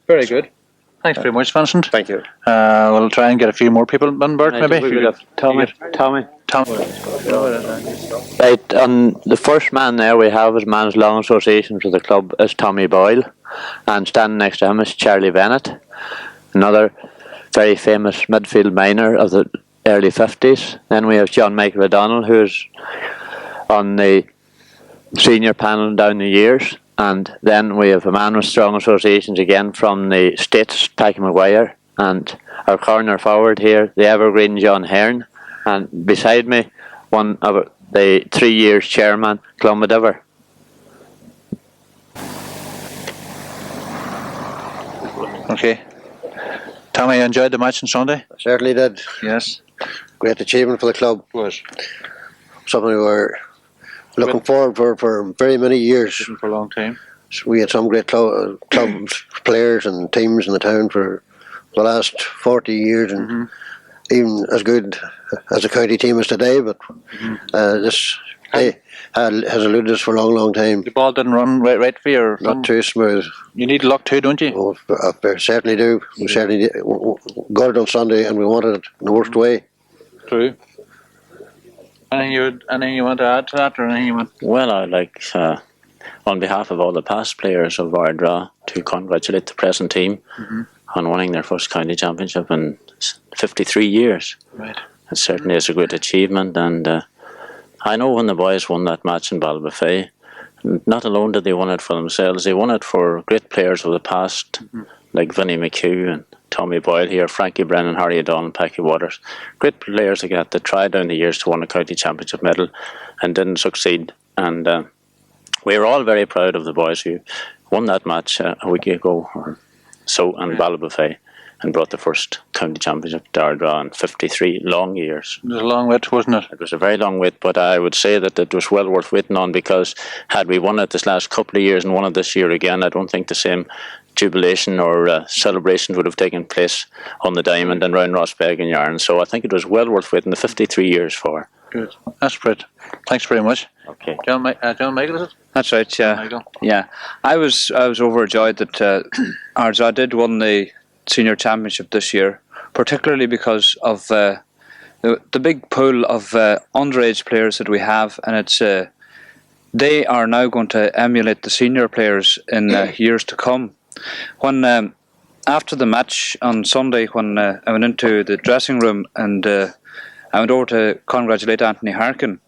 Very good. Thanks very much, Vincent. Thank you. We'll try and get a few more people on board, maybe. Tommy. Right, and the first man there we have as man's long association with the club is Tommy Boyle, and standing next to him is Charlie Bennett, another very famous midfield miner of the early 50s. Then we have John Michael O'Donnell, who is on the senior panel down the years. And then we have a man with strong associations again from the States, Packie McGuire, and our corner forward here, the evergreen John Hearn, and beside me, one of the 3 years chairman, Clonmadiver. Okay. Tommy, you enjoyed the match on Sunday? I certainly did. Yes. Great achievement for the club. It was. Something we were looking forward for very many years. For a long time. So we had some great clubs, players and teams in the town for the last 40 years, and even as good as the county team is today, but this has eluded us for a long time. The ball didn't run right for you? Not too smooth. You need luck too, don't you? Oh, I certainly do. We certainly got it on Sunday, and we wanted it in the worst way. True. Anything you want to add to that, or anything you want? Well, I'd like, on behalf of all the past players of Ardara, to congratulate the present team on winning their first county championship in 53 years. Right. It certainly is a great achievement, and I know when the boys won that match in Ballybofey, not alone did they win it for themselves, they won it for great players of the past, like Vinnie McHugh and Tommy Boyle here, Frankie Brennan, Harry O'Donnell and Packie Waters. Great players like that tried down the years to win a county championship medal and didn't succeed. And we were all very proud of the boys who won that match a week ago or so in Ballybofey and brought the first county championship to Ardara in 53 long years. It was a long wait, wasn't it? It was a very long wait, but I would say that it was well worth waiting on, because had we won it this last couple of years and won it this year again, I don't think the same jubilation or celebrations would have taken place on the Diamond and round Rossbeg and Yarn. So I think it was well worth waiting the 53 years for. Good. That's great. Thanks very much. Okay. John Michael, is it? That's right, yeah. Yeah. I was overjoyed that Ardara did win the senior championship this year, particularly because of the big pool of underage players that we have, and it's they are now going to emulate the senior players in years to come. When after the match on Sunday, when I went into the dressing room and I went over to congratulate Anthony Harkin,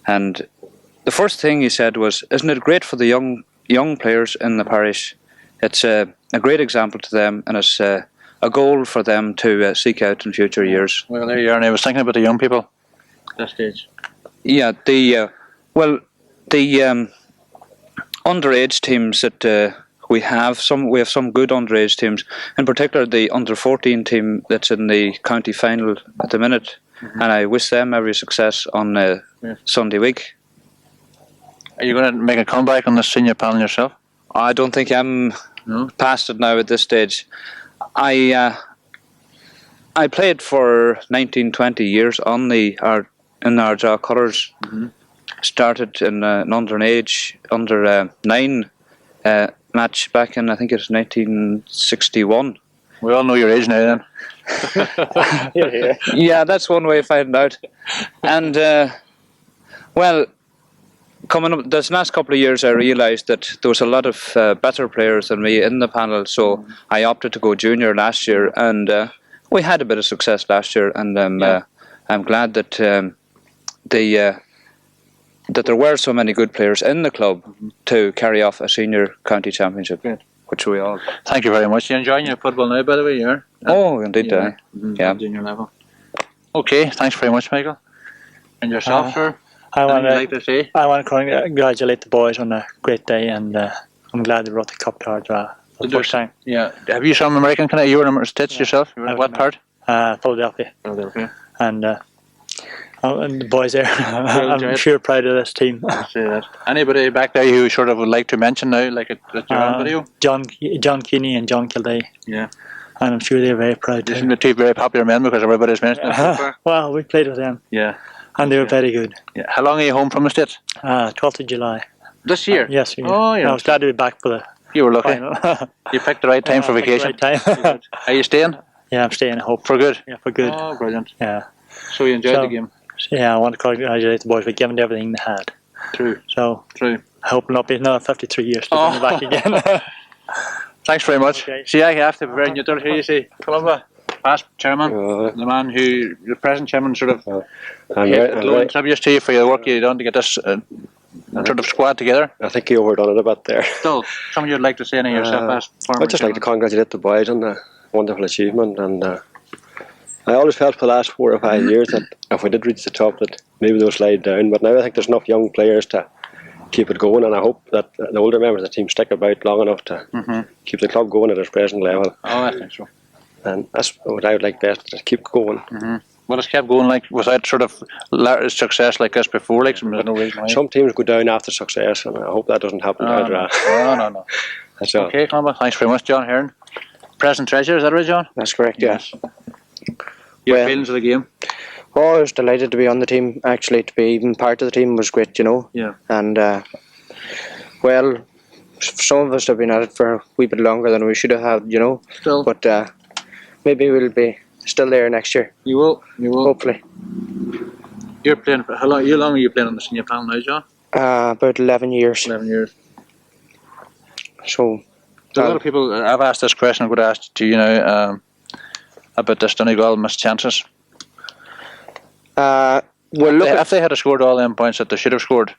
and the first thing he said was, "Isn't it great for the young players in the parish? It's a great example to them, and it's a goal for them to seek out in future years." Well, there you are, and I was thinking about the young people at that stage. Yeah, the underage teams that we have some good underage teams, in particular the under-14 team that's in the county final at the minute, and I wish them every success on Sunday week. Are you going to make a comeback on the senior panel yourself? I don't think I'm past it now at this stage. I I played for 19-20 years on in the Ardara colours. Started in an under 9 match back in, I think it was 1961. We all know your age now then. Yeah, that's one way of finding out. And well, coming up this last couple of years, I realised that there was a lot of better players than me in the panel, so I opted to go junior last year, and we had a bit of success last year, and I'm glad that that there were so many good players in the club to carry off a senior county championship, which we all. Thank you very much. You enjoying your football now, by the way? You're. Oh, indeed, yeah. Junior level. Okay, thanks very much, Michael. And yourself, sir? I want to congratulate the boys on a great day, and I'm glad they brought the cup to Ardara for the first time. Yeah. Have you some American Canadian? You were in States yourself? You were in what part? Philadelphia. Philadelphia. And the boys there, I'm sure proud of this team. Anybody back there you sort of would like to mention now, like at your own video? John Keeney and John Kildea. Yeah. And I'm sure they're very proud. These are two very popular men because everybody's mentioned them so far. Well, we played with them. Yeah. And they were very good. Yeah. How long are you home from the States? 12th of July. This year? Yes. Oh, yeah. I was glad to be back for the You were lucky. final. You picked the right time for vacation. Right time. Are you staying? Yeah, I'm staying. I hope. For good? Yeah, for good. Oh, brilliant. Yeah. So you enjoyed the game? Yeah, I want to congratulate the boys for giving everything they had. True. So, True. I hope not be another 53 years to bring back again. Thanks very much. Okay. See, I have to be very neutral here, you see. Columba, past chairman, the man who, the present chairman sort of glowing tributes to you for your work you've done to get this sort of squad together. I think you overdone it a bit there. Still, something you'd like to say to yourself as former I'd just like to congratulate the boys on the wonderful achievement, and I always felt for the last 4 or 5 years that if we did reach the top that maybe they'll slide down, but now I think there's enough young players to keep it going, and I hope that the older members of the team stick about long enough to keep the club going at its present level. Oh, I think so. And that's what I would like best, to keep going. Well, it's kept going like without sort of success like this before, like there's no reason why. Some teams go down after success, and I hope that doesn't happen. No. That's all. Okay, Convoy. Thanks very much, John Hearn. Present treasurer, is that right, John? That's correct, yes. Your feelings of the game? Oh, I was delighted to be on the team. Actually, to be even part of the team was great, you know. Yeah. And, well, some of us have been at it for a wee bit longer than we should have had, you know. Still. But maybe we'll be still there next year. You will. Hopefully. You're playing for how long are you playing on the senior panel now, John? About 11 years. 11 years. So a lot of people, I've asked this question, I'm going to ask to you now about this Donegal missed chances. Well, if they had scored all them points that they should have scored.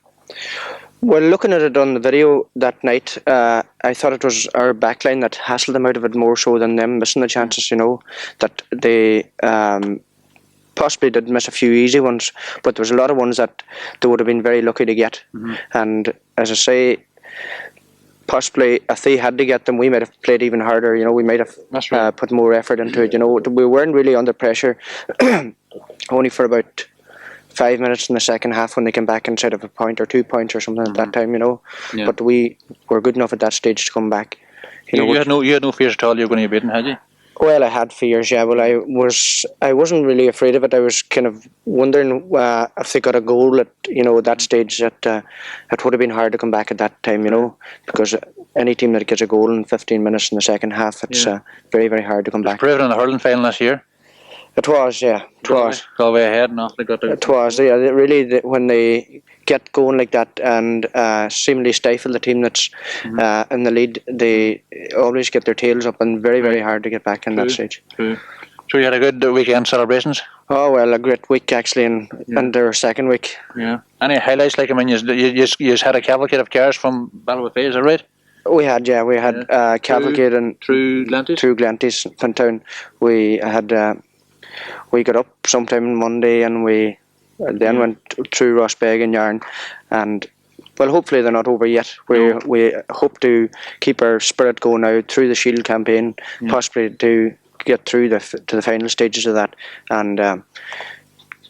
Well, looking at it on the video that night, I thought it was our backline that hassled them out of it more so than them missing the chances, you know, that they possibly did miss a few easy ones, but there was a lot of ones that they would have been very lucky to get. And as I say, possibly if they had to get them, we might have played even harder, you know, we might have put more effort into it, you know. We weren't really under pressure, only for about 5 minutes in the second half when they came back inside of a point or 2 points or something at that time, you know. Yeah. But we were good enough at that stage to come back. You had no fears at all you were going to be beaten, had you? Well, I had fears, yeah. Well, I wasn't really afraid of it. I was kind of wondering if they got a goal at that stage that it would have been hard to come back at that time, you know, because any team that gets a goal in 15 minutes in the second half, it's very, very hard to come back. Proven in the hurling final last year. It was, yeah. It was. Galway ahead and off they got It was, yeah. Really, when they get going like that and seemingly stifle the team that's in the lead, they always get their tails up and very, very hard to get back in that stage. True. So you had a good weekend celebrations? Oh, well, a great week actually in their second week. Yeah. Any highlights? Like, I mean, you had a cavalcade of cars from Ballyway, is that right? We had cavalcade and through Glanties, Fintown. We had we got up sometime Monday and we then went through Rossbeg and Yarn, and well, hopefully they're not over yet. We hope to keep our spirit going out through the Shield campaign, possibly to get through to the final stages of that, and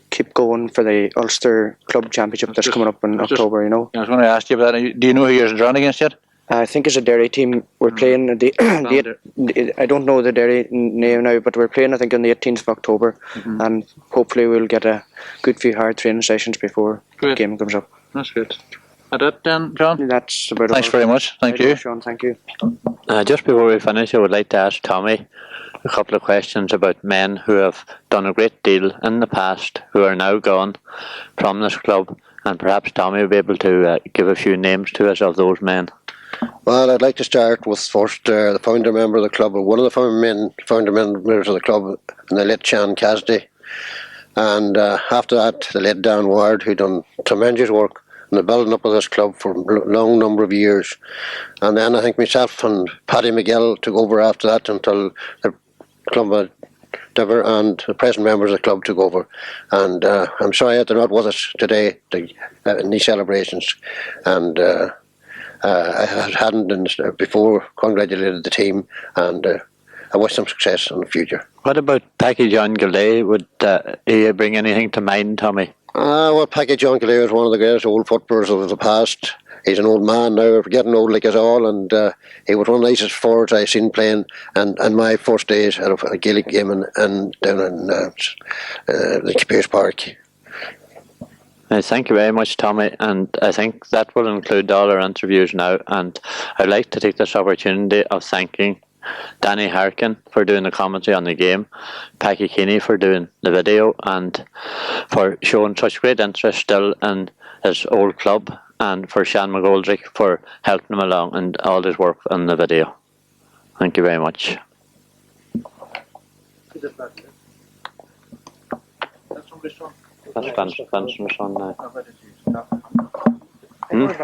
keep going for the Ulster Club Championship that's coming up in October. You know. I was going to ask you about that. Do you know who you're drawn against yet? I think it's a Derry team. We're playing I don't know the Derry name now, but we're playing I think on the 18th of October, and hopefully we'll get a good few hard training sessions before the game comes up. That's good. That then, John? That's about Thanks very much. Thank you. Sean, thank you. Just before we finish, I would like to ask Tommy a couple of questions about men who have done a great deal in the past, who are now gone from this club, and perhaps Tommy will be able to give a few names to us of those men. Well, I'd like to start with first the founder member of the club, one of the founder members of the club, and the late Sean Cassidy. And after that, the late Dan Ward, who done tremendous work in the building up of this club for a long number of years. And then I think myself and Paddy McGill took over after that until the club and the present members of the club took over. And I'm sorry that they're not with us today in these celebrations. And I hadn't before congratulated the team, and I wish them success in the future. What about Packie John Gilley? Would he bring anything to mind, Tommy? Well, Packie John Gilley is one of the greatest old footballers of the past. He's an old man now, we're getting old like us all, and he was one of the nicest forwards I've seen playing. And my first days at a Gaelic game down in the Pierce Park. Thank you very much, Tommy, and I think that will include all our interviews now. And I'd like to take this opportunity of thanking Danny Harkin for doing the commentary on the game, Packie Keeney for doing the video, and for showing such great interest still in his old club, and for Sean McGoldrick for helping him along and all his work on the video. Thank you very much. That's Vincent's on now. Right,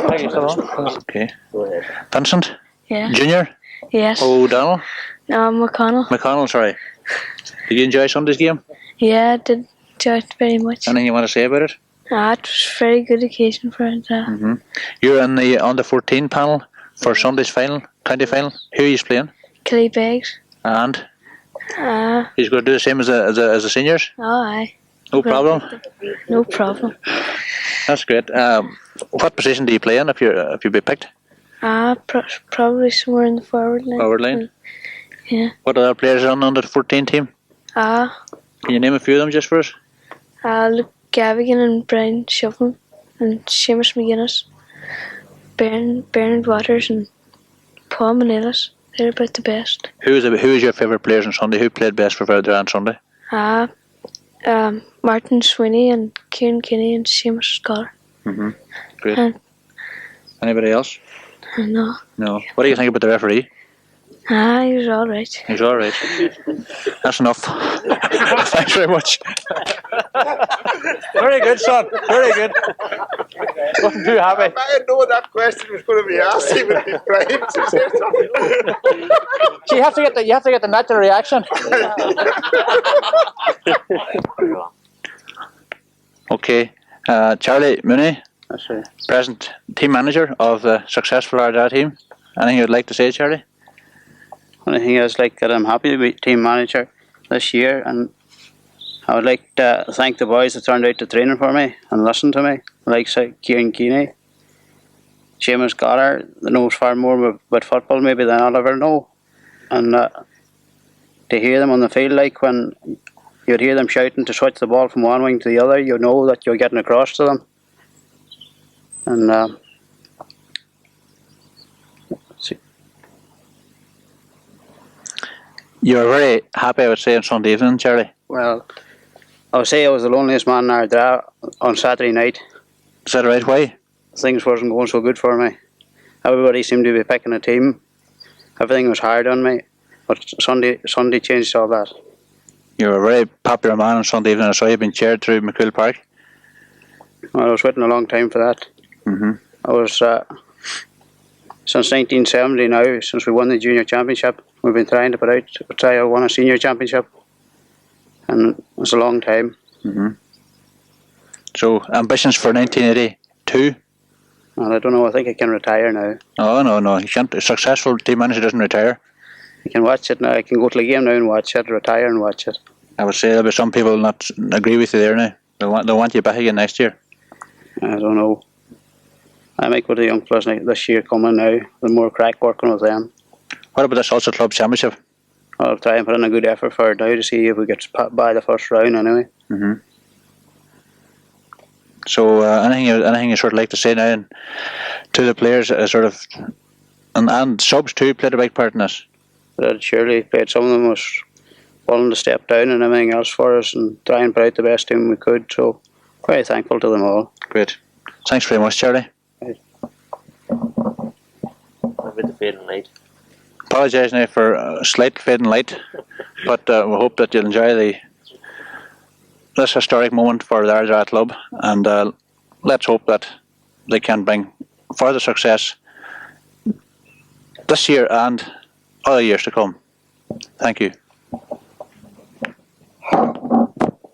thank you so much. Okay. Vincent? Yeah. Junior? Yes. O'Donnell? McConnell. McConnell, sorry. Did you enjoy Sunday's game? Yeah, I did enjoy it very much. Anything you want to say about it? It was a very good occasion for it. You're in the under 14 panel for Sunday's final, county final. Who are you playing? Kelly Beggs. And? He's going to do the same as the seniors? Oh, aye. No problem? No problem. That's great. What position do you play in if you be picked? Probably somewhere in the forward line. Forward line? Yeah. What other players are on under the 14 team? Can you name a few of them just for us? Luke Gavigan and Brian Shufflin and Seamus McGuinness, Bernard Waters and Paul Manelis. They're about the best. Who is your favourite players on Sunday? Who played best for Ardara on Sunday? Martin Sweeney and Kieran Keeney and Seamus Scholar. Great. Anybody else? No. No. What do you think about the referee? He was alright. He's alright. That's enough. Thanks very much. Very good, son. Very good. Wasn't too happy. I know that question was going to be asked. He would be trying to say something. So you have to get the natural reaction. Okay, Charlie Mooney, present team manager of the successful Ardara team. Anything you'd like to say, Charlie? Only thing is that I'm happy to be team manager this year, and I would like to thank the boys that turned out to training for me and listen to me, like Kieran Keeney, Seamus Scholar, that knows far more about football maybe than I'll ever know, and to hear them on the field, like when you'd hear them shouting to switch the ball from one wing to the other, you know that you're getting across to them. And you were very happy, I would say, on Sunday evening, Charlie. Well, I would say I was the loneliest man in Ardara on Saturday night. Is that right? Why? Things wasn't going so good for me. Everybody seemed to be picking a team. Everything was hard on me. But Sunday changed all that. You were a very popular man on Sunday evening. I saw you being cheered through McQuill Park. Well, I was waiting a long time for that. I was since 1970 now, since we won the junior championship, we've been trying to try to win a senior championship, and it's a long time. So ambitions for 1982? Well, I don't know. I think I can retire now. Oh no, you can't. A successful team manager doesn't retire. I can watch it now. I can go to the game now and watch it. Retire and watch it. I would say there'll be some people not agree with you there now. They want you back again next year. I don't know. I might go to the young players this year coming now. The more crack working with them. What about this Ulster Club Championship? I'll try and put in a good effort for it now to see if we get by the first round anyway. So anything you sort of like to say now and to the players, sort of, and subs too played a big part in this. But surely played. Some of them was willing to step down and everything else for us and try and put out the best team we could. So very thankful to them all. Great. Thanks very much, Charlie. Right. A bit of fading light. Apologise now for a slight fading light, but we hope that you'll enjoy this historic moment for the Ardara club, and let's hope that they can bring further success this year and other years to come. Thank you.